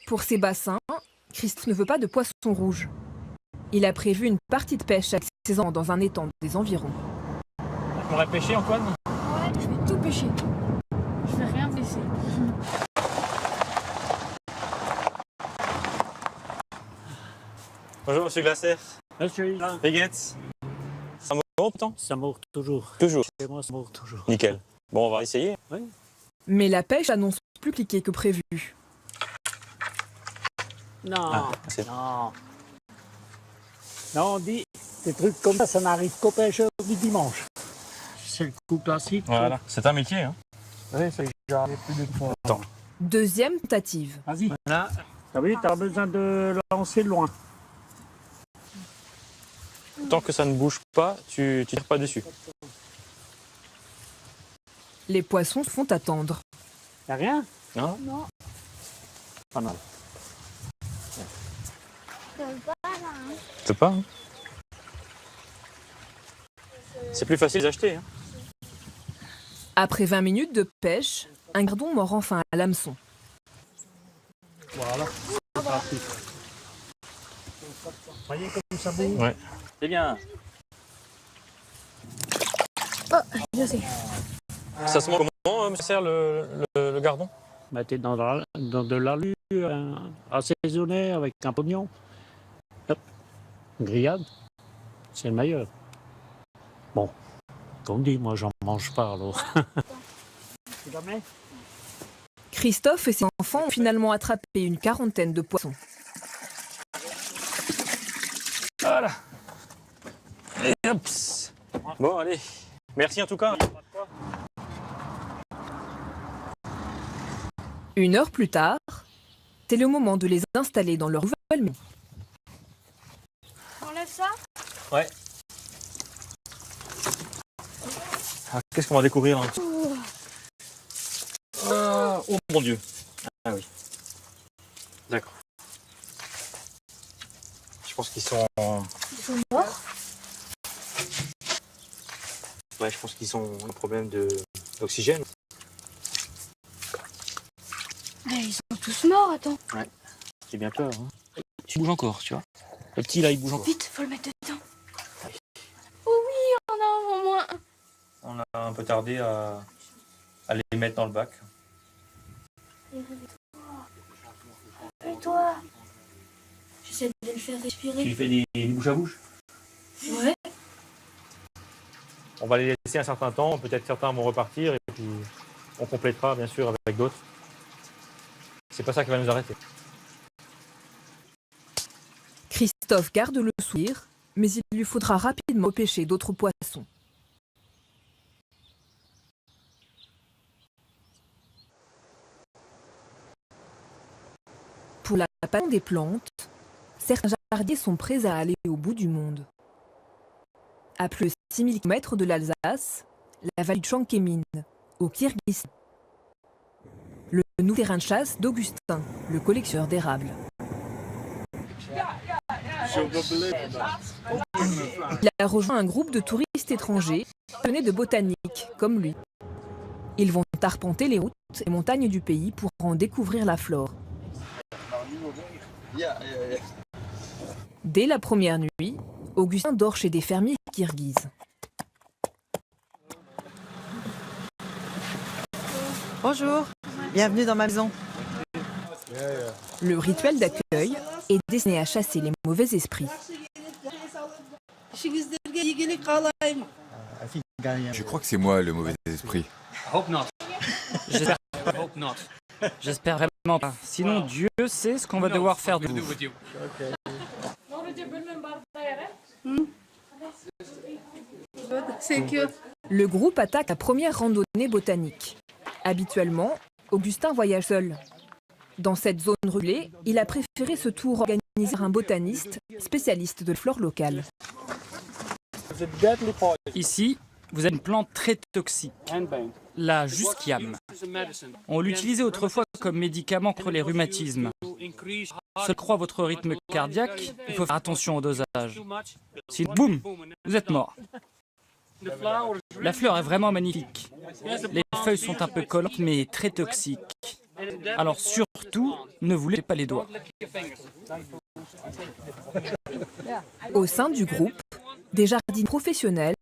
Pour ces bassins, Christophe ne veut pas de poissons rouges. Il a prévu une partie de pêche avec ses enfants dans un étang des environs. Tu aurais pêché, Antoine? Ouais, je vais tout pêcher. Je vais rien laisser. Bonjour, monsieur Glaser. Monsieur, Vegetz. Ça mourra pourtant? ça mord toujours. Toujours. Chez moi, ça mord toujours. Nickel. Bon, on va essayer. Oui. Mais la pêche annonce plus compliquée que prévu. Non, Non. Non, on dit, des trucs comme ça n'arrive qu'aux pêcheurs du dimanche. C'est le coup classique. Voilà, c'est un métier. Hein. Oui, c'est j'en ai plus de fois. Attends. Deuxième tentative. Vas-y. Voilà. T'as vu, t'as besoin de lancer loin. Tant que ça ne bouge pas, tu tires pas dessus. Les poissons font attendre. Y'a rien? Non? Non. Pas mal. Tu pas, hein? C'est plus facile d'acheter. Hein. Après 20 minutes de pêche, un gardon mord enfin à l'hameçon. Voilà. C'est parti. Vous voyez comme ça bouge? Ouais. C'est bien. Oh, je sais. Ça se mange comment, monsieur le gardon? Mettez dans de l'allure, assaisonné avec un pognon. Hop. Grillade. C'est le meilleur. Bon. Comme dit, moi, j'en mange pas alors. Christophe et ses enfants ont finalement attrapé une quarantaine de poissons. Voilà. Et hop. Bon, allez. Merci en tout cas. 1 heure plus tard, c'est le moment de les installer dans leur nouvelle maison. On laisse ça? Ouais. Ah, qu'est-ce qu'on va découvrir là? Oh mon Dieu. Ah oui. D'accord. Je pense qu'ils sont... Ils sont morts? Ouais, je pense qu'ils ont un problème d'oxygène. Mais ils sont tous morts, attends. Ouais. J'ai bien peur. Hein. Tu bouges encore, tu vois. Le petit là, il bouge encore. Vite, faut le mettre dedans. Oh oui, on a au moins. On a un peu tardé à les mettre dans le bac. Toi. J'essaie de le faire respirer. Tu fais des bouche à bouche? Ouais. On va les laisser un certain temps, peut-être certains vont repartir et puis on complétera bien sûr avec d'autres. C'est pas ça qui va nous arrêter. Christophe garde le sourire, mais il lui faudra rapidement pêcher d'autres poissons. Pour la passion des plantes, certains jardiniers sont prêts à aller au bout du monde. À plus de 6000 km de l'Alsace, la vallée de Tchankémine, au Kirghizistan. Le nouveau terrain de chasse d'Augustin, le collectionneur d'érables. Il a rejoint un groupe de touristes étrangers passionnés de botanique, comme lui. Ils vont arpenter les routes et montagnes du pays pour en découvrir la flore. Dès la première nuit, Augustin dort chez des fermiers kirghizes. Bonjour, bienvenue dans ma maison. Le rituel d'accueil est destiné à chasser les mauvais esprits. Je crois que c'est moi le mauvais esprit. J'espère vraiment pas. Sinon, Dieu sait ce qu'on va devoir faire de vous. Le groupe attaque la première randonnée botanique. Habituellement, Augustin voyage seul. Dans cette zone reculée, il a préféré ce tour organisé par un botaniste spécialiste de flore locale. Ici, vous avez une plante très toxique, la jusquiame. On l'utilisait autrefois comme médicament contre les rhumatismes. Seul croît votre rythme cardiaque, il faut faire attention au dosage. Sinon, boum, vous êtes mort. La fleur est vraiment magnifique. Les feuilles sont un peu collantes mais très toxiques. Alors surtout, ne vous levez pas les doigts. Au sein du groupe, des jardiniers professionnels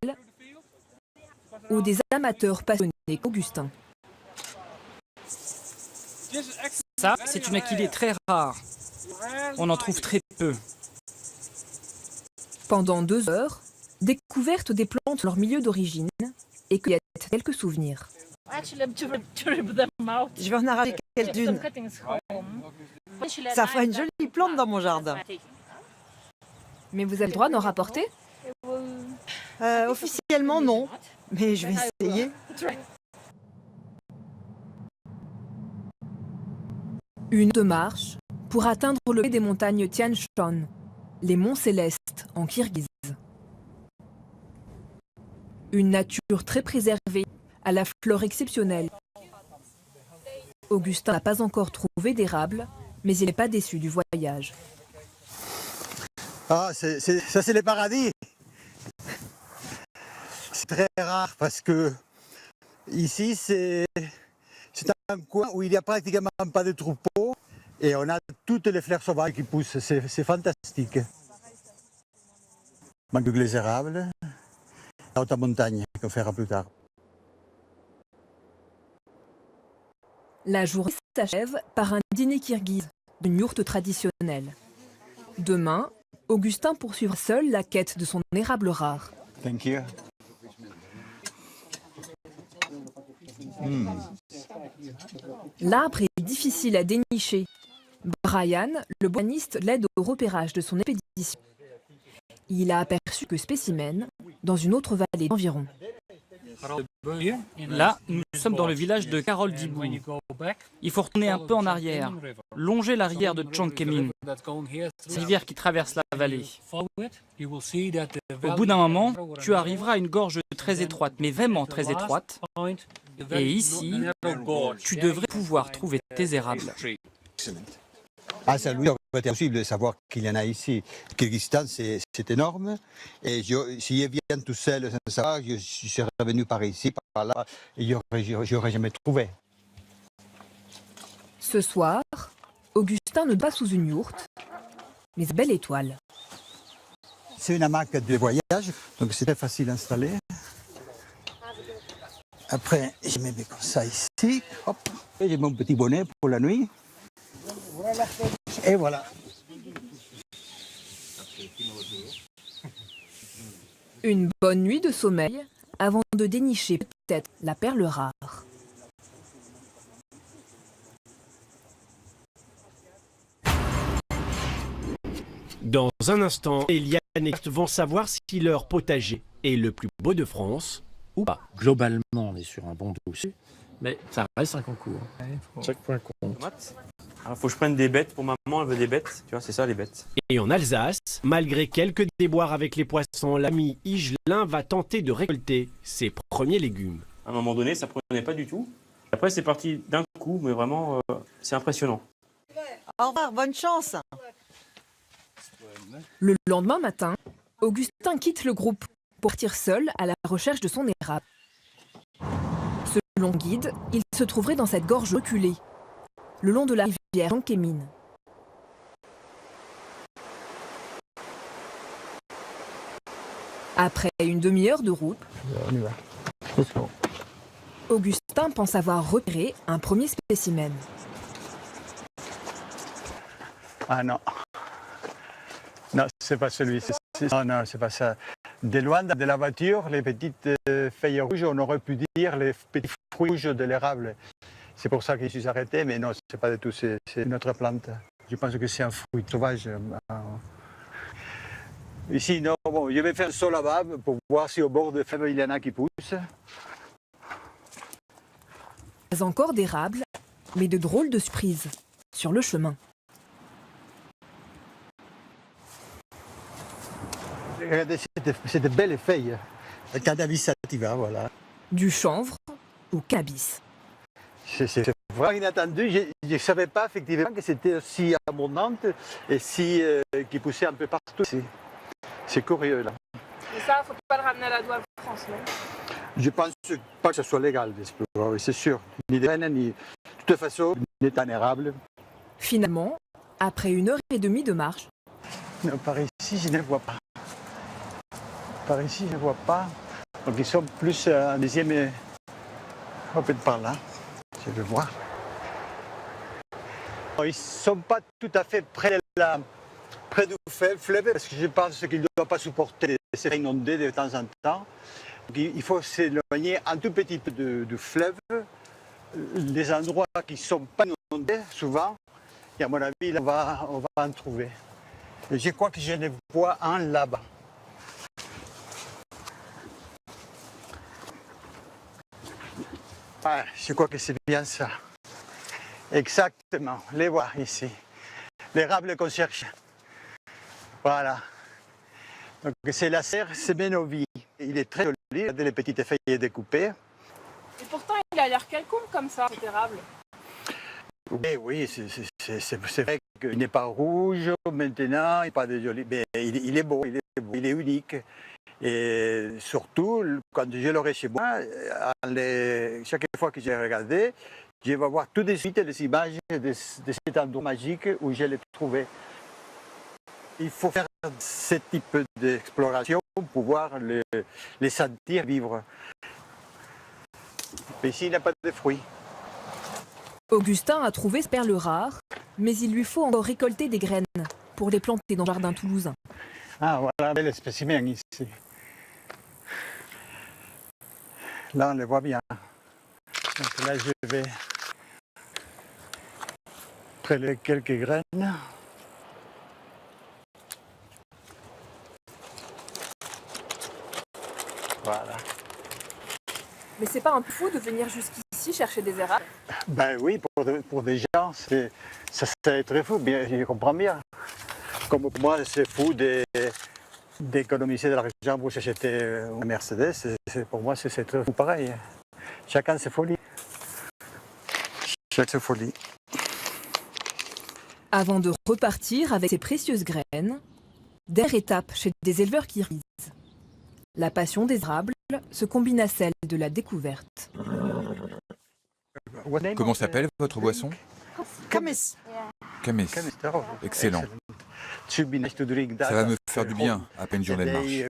ou des amateurs passionnés qu'Augustin. Ça, c'est une achillée très rare. On en trouve très peu. Pendant 2 heures, découverte des plantes de leur milieu d'origine et cueillette quelques souvenirs. Je vais en arracher quelques-unes. Ça fera une jolie plante dans mon jardin. Mais vous avez le droit d'en rapporter? Officiellement, non. Mais je vais essayer. Une de marche pour atteindre le pied des montagnes Tian Shan, les monts célestes en Kirghizie. Une nature très préservée, à la flore exceptionnelle. Augustin n'a pas encore trouvé d'érable, mais il n'est pas déçu du voyage. Ah, ça c'est les paradis. C'est très rare parce que ici c'est un coin où il n'y a pratiquement pas de troupeaux et on a toutes les fleurs sauvages qui poussent. C'est fantastique. Manque les érables, la haute montagne qu'on fera plus tard. La journée s'achève par un dîner kirghize, une yourte traditionnelle. Demain, Augustin poursuivra seul la quête de son érable rare. Thank you. L'arbre est difficile à dénicher. Brian, le botaniste, l'aide au repérage de son expédition. Il a aperçu que spécimen dans une autre vallée d'environ. Là, nous sommes dans le village de Karol Dibou. Il faut retourner un peu en arrière, longer la rivière de Tchankémine, cette rivière qui traverse la vallée. Au bout d'un moment, tu arriveras à une gorge très étroite, mais vraiment très étroite. Et ici, tu devrais pouvoir trouver tes érables. Ah, ça lui aurait été possible de savoir qu'il y en a ici. Le Kyrgyzstan, c'est énorme. Et si je viens tout seul sans savoir, je serais venu par ici, par là, et je n'aurais jamais trouvé. Ce soir, Augustin ne dort pas sous une yourte, mais belle étoile. C'est une hamac de voyage, donc c'est très facile à installer. Après, je mets comme ça ici. Hop. Et j'ai mon petit bonnet pour la nuit. Et voilà. Une bonne nuit de sommeil avant de dénicher peut-être la perle rare. Dans un instant, Eliane et Kurt vont savoir si leur potager est le plus beau de France ou pas. Globalement, on est sur un bon dossier, mais ça reste un concours. Chaque point compte. Alors, faut que je prenne des bêtes pour maman, elle veut des bêtes. Tu vois, c'est ça les bêtes. Et en Alsace, malgré quelques déboires avec les poissons, l'ami Higelin va tenter de récolter ses premiers légumes. À un moment donné, ça prenait pas du tout. Après, c'est parti d'un coup, mais vraiment, c'est impressionnant. Au revoir, bonne chance. Le lendemain matin, Augustin quitte le groupe pour partir seul à la recherche de son érable. Selon le guide, il se trouverait dans cette gorge reculée, le long de la rivière Ankémine. Après une demi-heure de route, On y va. Augustin pense avoir repéré un premier spécimen. Ah non. Non, c'est pas celui-ci. Non, non, c'est pas ça. De loin, de la voiture, les petites feuilles rouges, on aurait pu dire les petits fruits rouges de l'érable. C'est pour ça que je suis arrêté, mais non, c'est pas du tout, c'est une autre plante. Je pense que c'est un fruit sauvage. Ici, non, bon, je vais faire un saut là-bas pour voir si au bord de fèves il y en a qui poussent. Pas encore d'érable, mais de drôles de surprises sur le chemin. Regardez, c'est de belles feuilles. Le cannabis sativa, voilà. Du chanvre au cannabis. C'est vraiment inattendu. Je ne savais pas effectivement que c'était aussi abondante et si, qui poussait un peu partout ici. C'est curieux là. Mais ça, faut pas le ramener à la douane France, non? Je pense pas que ce soit légal d'explorer, c'est sûr. Ni de graines, ni. De toute façon, il est un érable. Finalement, après 1h30 de marche, Non, par ici, je ne vois pas. Par ici, je ne vois pas. Donc ils sont plus en deuxième. On peut être par là. Je vais voir. Ils ne sont pas tout à fait près du fleuve parce que je pense qu'ils ne doivent pas supporter de se faire inonder de temps en temps. Donc, il faut s'éloigner un tout petit peu du fleuve. Les endroits qui ne sont pas inondés, souvent, et à mon avis, là, on va en trouver. Et je crois que je ne vois un là-bas. Ah, je crois que c'est bien ça. Exactement, les voir ici. L'érable qu'on cherche. Voilà. Donc c'est la serre Semenovi. Il est très joli, regardez les petites feuilles découpées. Et pourtant, il a l'air quelconque comme ça, cet érable. Oui, c'est vrai qu'il n'est pas rouge maintenant, il n'est pas de joli, mais il est beau, il est unique. Et surtout, quand je l'aurai chez moi, chaque fois que j'ai regardé, je vais voir tout de suite les images de cet endroit magique où je l'ai trouvé. Il faut faire ce type d'exploration pour pouvoir les sentir vivre. Mais ici, il n'y a pas de fruits. Augustin a trouvé ce perle rare, mais il lui faut encore récolter des graines pour les planter dans le jardin toulousain. Ah, voilà, bel spécimen ici. Là, on les voit bien. Donc là, je vais prélever quelques graines. Voilà. Mais c'est pas un peu fou de venir jusqu'ici chercher des érables? Ben oui, pour des gens, c'est très fou, bien, je comprends bien. Comme pour moi, c'est fou d'économiser de l'argent pour s'acheter une Mercedes. Pour moi, c'est très fou pareil. Chacun ses folies. Chacun ses folies. Avant de repartir avec ses précieuses graines, dernière étape chez des éleveurs qui risent. La passion des érables se combine à celle de la découverte. Comment s'appelle votre boisson? Camis. Camis. Excellent. Ça va me faire du bien, à peine journée de marche.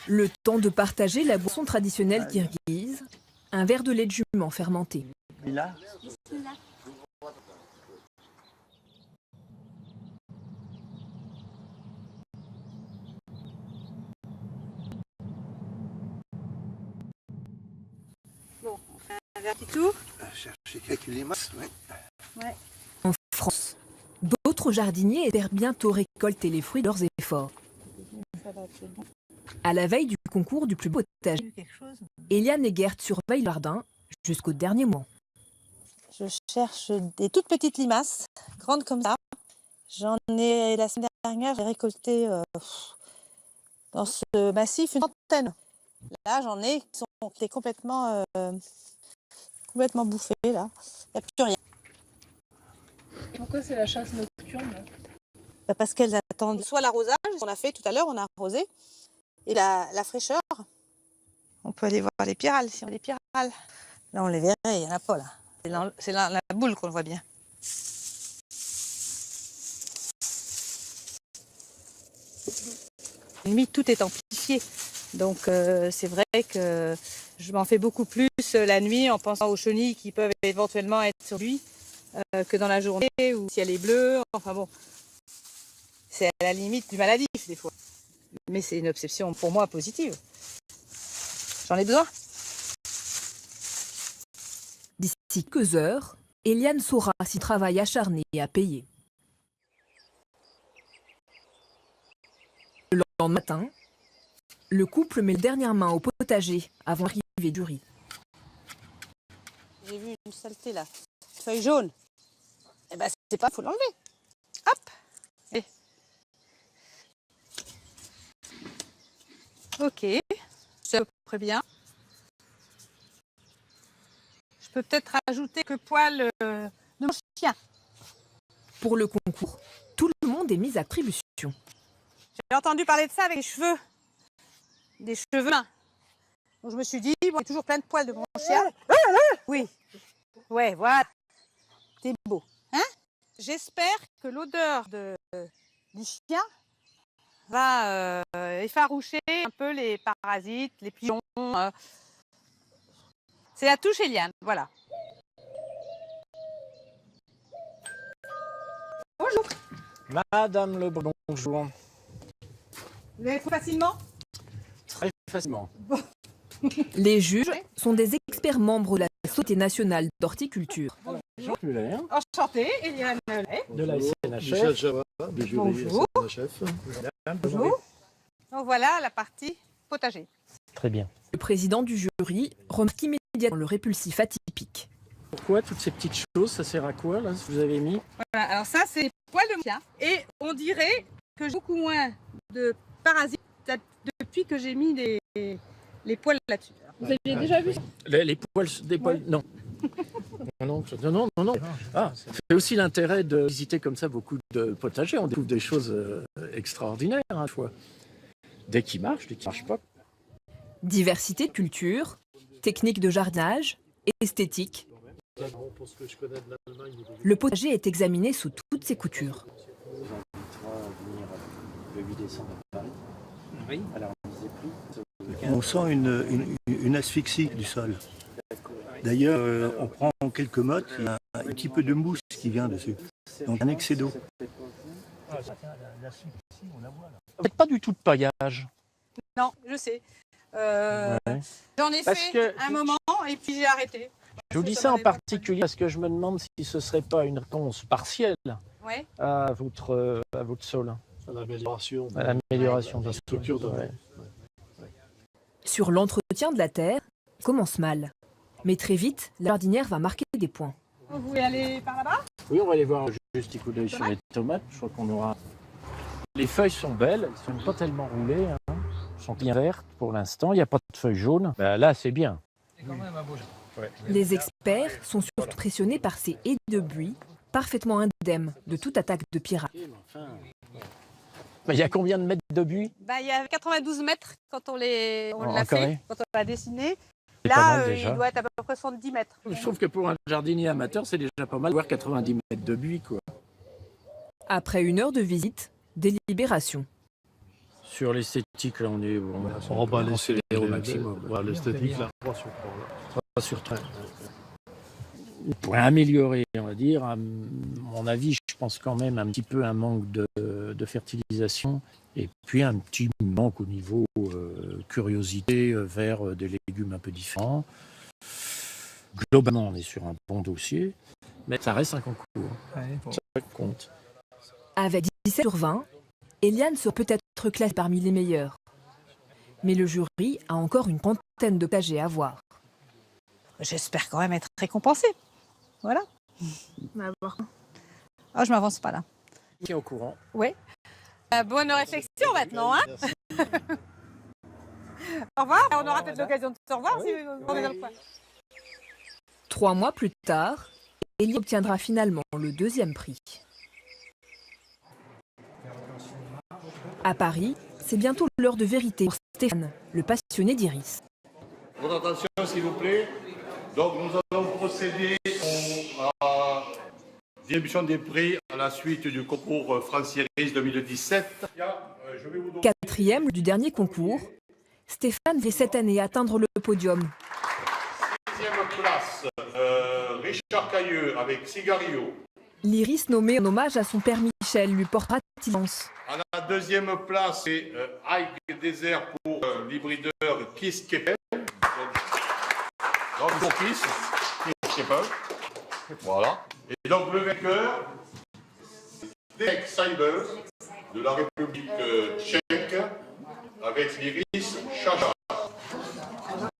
Le temps de partager la boisson traditionnelle kirghize, un verre de lait de jument fermenté. Là. Bon, on fait un verre petit tour. Chercher quelques limaces, oui. Ouais. En France, d'autres jardiniers espèrent bientôt récolter les fruits de leurs efforts. À la veille du concours du plus beau potager, Eliane et Gert surveillent le jardin jusqu'au dernier moment. Je cherche des toutes petites limaces, grandes comme ça. J'en ai, la semaine dernière, j'ai récolté dans ce massif une centaine. Là, j'en ai qui sont complètement bouffées, là. Il n'y a plus rien. Pourquoi c'est la chasse nocturne là? Bah, parce qu'elles attendent soit l'arrosage, qu'on a fait tout à l'heure, on a arrosé, et la fraîcheur. On peut aller voir les pyrales, si on a des pyrales. Là, on les verrait, il n'y en a pas, là. C'est la boule qu'on le voit bien. Limite, tout est amplifié. Donc, c'est vrai que je m'en fais beaucoup plus la nuit en pensant aux chenilles qui peuvent éventuellement être sur lui que dans la journée ou si elle est bleue. Enfin bon, c'est à la limite du maladif des fois. Mais c'est une obsession pour moi positive. J'en ai besoin. D'ici quelques heures, Eliane saura si travail acharné à payer. Le lendemain matin, le couple met la dernière main au potager avant l'arrivée du riz. J'ai vu une saleté là, une feuille jaune. Eh ben c'est pas, faut l'enlever. Hop. Et... Ok, c'est à peu près bien. Je peux peut-être rajouter que poil de mon chien. Pour le concours, tout le monde est mis à contribution. J'ai entendu parler de ça avec les cheveux. Des cheveux mains. Donc je me suis dit, bon, il y a toujours plein de poils de mon chien. Oui. Ouais, voilà. C'est beau. Hein? J'espère que l'odeur du chien va effaroucher un peu les parasites, les pigeons. C'est la touche Eliane, voilà. Bonjour. Madame le bonjour. Vous avez trouvé facilement? Très facilement. Les juges sont des experts membres de la Société nationale d'horticulture. Jean Muller, Enchantée, Eliane Lay. de la SNHF. Michel Java, du jury Bonjour. SNHF. Bonjour. Donc voilà la partie potager. Très bien. Le président du jury remarque immédiatement le répulsif atypique. Pourquoi toutes ces petites choses, ça sert à quoi là, ce que vous avez mis? Voilà, alors ça c'est les poils de mon chien. Et on dirait que j'ai beaucoup moins de parasites depuis que j'ai mis les poils là-dessus. Vous aviez déjà vu ça? Les poils, des poils, non. Non. Ah, ça fait aussi l'intérêt de visiter comme ça beaucoup de potagers. On découvre des choses extraordinaires à la fois. Dès qu'ils marchent pas. Diversité de culture, techniques de jardinage, esthétique. Le potager est examiné sous toutes ses coutures. On sent une asphyxie du sol. D'ailleurs, on prend quelques mottes, il y a un petit peu de mousse qui vient dessus. Donc un excès d'eau. Peut-être pas du tout de paillage. Non, je sais. J'en ai fait un moment et puis j'ai arrêté. Je vous dis ça en particulier parce que je me demande si ce ne serait pas une réponse partielle à votre sol. À l'amélioration. À l'amélioration de la structure. Sur l'entretien de la terre, commence mal. Mais très vite, la jardinière va marquer des points. Vous voulez aller par là-bas? Oui, on va aller voir juste un coup d'œil sur les tomates. Je crois qu'on aura... Les feuilles sont belles, elles ne sont pas tellement roulées. Elles sont bien vertes pour l'instant, il n'y a pas de feuilles jaunes. Ben là, c'est bien. Les experts sont surtout impressionnés par ces haies de buis, parfaitement indemnes de toute attaque de pirates. Ben, il y a combien de mètres de buis? Il y a 92 mètres quand on l'a carré. fait, quand on l'a dessiné. C'est pas Là, mal, déjà. il doit être à peu près 70 mètres. Je trouve que pour un jardinier amateur, c'est déjà pas mal de voir 90 mètres de buis, quoi. Après 1 heure de visite, délibération. Sur l'esthétique, là, on est l'esthétique au maximum. Voilà, l'esthétique, là, 3 sur 3. Pour améliorer, on va dire, à mon avis, je pense quand même un petit peu un manque de fertilisation et puis un petit manque au niveau curiosité vers des légumes un peu différents. Globalement, on est sur un bon dossier, mais ça reste un concours. Ça compte. Avec 17 sur 20, Eliane sera peut-être classée parmi les meilleurs. Mais le jury a encore une trentaine de potagers à voir. J'espère quand même être récompensée. Voilà. Ah, je m'avance pas là. Qui est au courant? Oui. Bonne réflexion maintenant, hein. Au revoir. On aura peut-être l'occasion de se revoir si on est dans le coin. 3 mois plus tard, Eliane obtiendra finalement le 2e prix. À Paris, c'est bientôt l'heure de vérité pour Stéphane, le passionné d'iris. Votre attention, s'il vous plaît. Donc, nous allons procéder à la distribution des prix à la suite du concours France Iris 2017. 4e du dernier concours, Stéphane va cette année atteindre le podium. 6e place, Richard Cailleux avec Cigario. L'iris nommé en hommage à son père Michel lui portera silence. À la 2e place, c'est Ike Désert pour l'hybrideur Kiss Keppel. Donc pour Kiss Keppel. Voilà. Et donc le vainqueur, Derek Cyber de la République tchèque avec l'iris Chacha.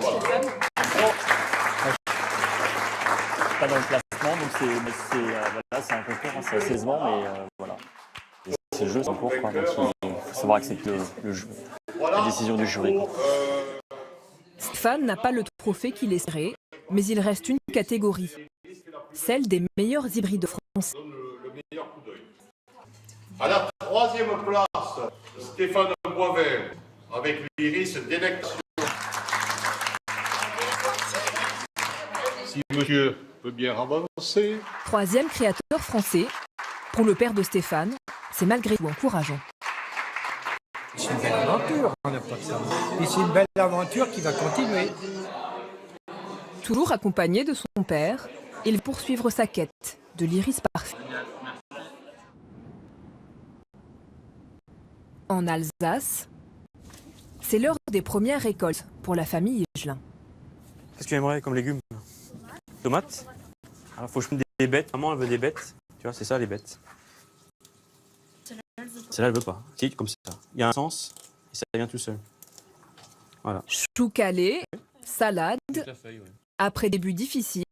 Voilà. Pas dans le classement, donc c'est un concours, hein, c'est assaisonnement, mais voilà. C'est le jeu, c'est un concours, quoi, donc il faut savoir accepter la décision du jury. Stéphane n'a pas le trophée qu'il espérait, mais il reste une catégorie, celle des meilleurs hybrides de France. À la 3e place, Stéphane Boisvert avec l'iris Délectation. Si monsieur peut bien avancer. 3e créateur français. Pour le père de Stéphane, c'est malgré tout encourageant. C'est une belle aventure, on n'a pas que ça. Et c'est une belle aventure qui va continuer. Toujours accompagné de son père, il va poursuivre sa quête de l'iris parfait. En Alsace, c'est l'heure des premières récoltes pour la famille Higelin. Qu'est-ce que tu aimerais comme légumes? Tomates. Alors, faut que je mette des bêtes. Maman, elle veut des bêtes. Tu vois, c'est ça, les bêtes. Celle-là, elle veut pas. Si, comme ça. Il y a un sens, et ça vient tout seul. Voilà. Chou calé, salade. Ouais. Après début difficile,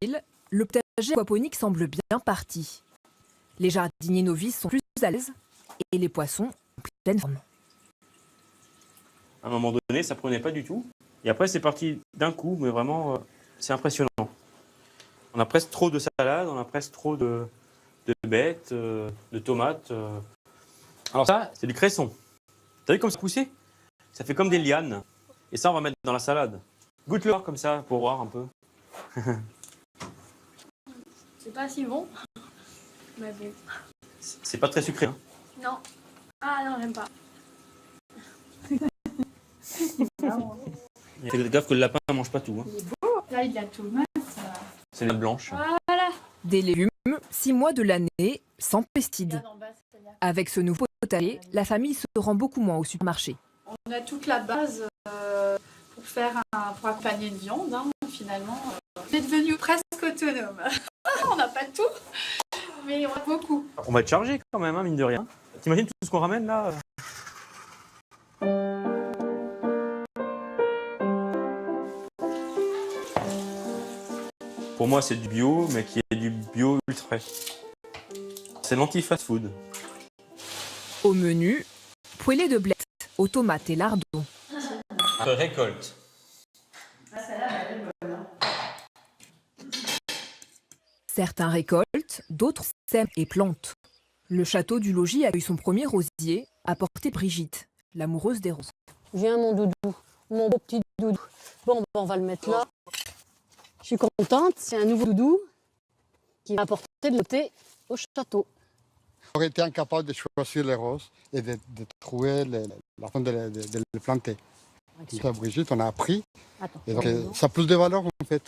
le potager aquaponique semble bien parti. Les jardiniers novices sont plus à l'aise et les poissons en pleine forme. À un moment donné, ça prenait pas du tout. Et après, c'est parti d'un coup, mais vraiment, c'est impressionnant. On a presque trop de salade, on a presque trop de bêtes, de tomates. Alors ça, c'est du cresson. T'as vu comme ça poussé? Ça fait comme des lianes. Et ça, on va mettre dans la salade. Goûte-le comme ça, pour voir un peu. C'est pas si bon. Mais bon. C'est pas très sucré. Hein. Non. Ah non, j'aime pas. Fais gaffe que le lapin ne mange pas tout. Hein. Il est beau. Là, il y a tomate. C'est la blanche. Voilà. Des légumes, 6 mois de l'année, sans pesticides. Avec ce nouveau potager, la famille se rend beaucoup moins au supermarché. On a toute la base pour accompagner une viande, hein, finalement. On est devenu presque autonome. On n'a pas tout, mais on a beaucoup. On va être chargé quand même, hein, mine de rien. T'imagines tout ce qu'on ramène là? Pour moi, c'est du bio, mais qui est du bio ultra frais. C'est l'anti-fast food. Au menu, poêlée de blettes aux tomates et lardons. Récolte. Certains récoltent, d'autres sèment et plantent. Le château du logis a eu son premier rosier, apporté Brigitte, l'amoureuse des roses. Viens mon doudou, mon beau petit doudou. Bon, ben, on va le mettre là. Je suis contente, c'est un nouveau doudou qui va apporter de l'eau au château. aurait été incapable de choisir les roses et de trouver la façon de les planter. Ça, Brigitte, on a appris. Et donc, ça a plus de valeur en fait.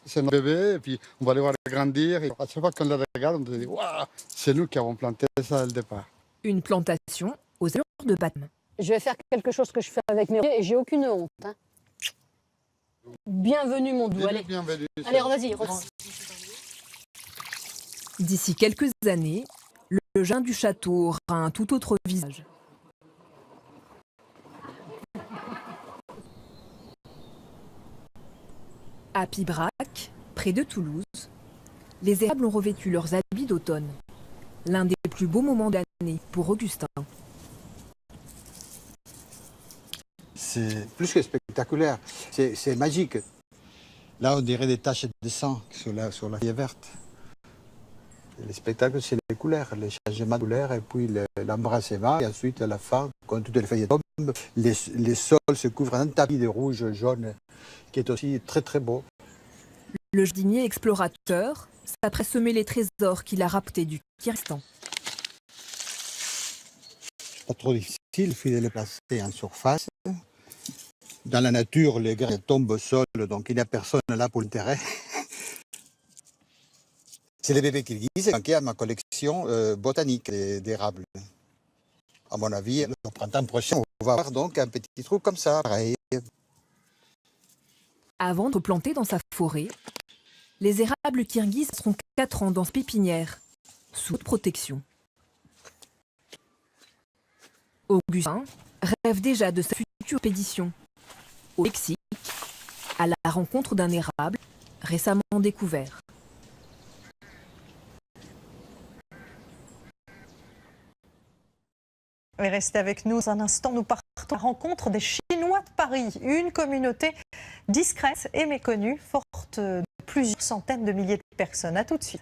C'est notre bébé et puis on va les voir grandir. Et à chaque fois qu'on les regarde, on se dit waouh, c'est nous qui avons planté ça dès le départ. Une plantation aux allures de Batman. Je vais faire quelque chose que je fais avec mes et j'ai aucune honte. Hein. Bienvenue mon doux, allez. Bienvenue. Allez, vas-y. D'ici quelques années, le jardin du château aura un tout autre visage. À Pibrac, près de Toulouse, les érables ont revêtu leurs habits d'automne. L'un des plus beaux moments de l'année pour Augustin. C'est plus que spectaculaire, c'est magique. Là, on dirait des taches de sang sur la feuille verte. Le spectacle, c'est les couleurs, les changements de couleurs, et puis l'embrassement, et ensuite, à la fin, quand toutes les feuilles tombent, les sols se couvrent d'un tapis de rouge, jaune, qui est aussi très très beau. Le jardinier explorateur s'apprête à semer les trésors qu'il a raptés du Kyrgyzstan. Pas trop difficile, il faut les placer en surface. Dans la nature, les graines tombent au sol, donc il n'y a personne là pour l'intérêt. C'est les bébés kirghizes qui a ma collection botanique d'érables. À mon avis, au printemps prochain, on va avoir donc un petit trou comme ça, pareil. Avant de planter dans sa forêt, les érables kirghizes seront 4 ans dans cette pépinière, sous haute protection. Augustin rêve déjà de sa future expédition au Mexique, à la rencontre d'un érable récemment découvert. Et restez avec nous un instant, nous partons à la rencontre des Chinois de Paris, une communauté discrète et méconnue, forte de plusieurs centaines de milliers de personnes. À tout de suite.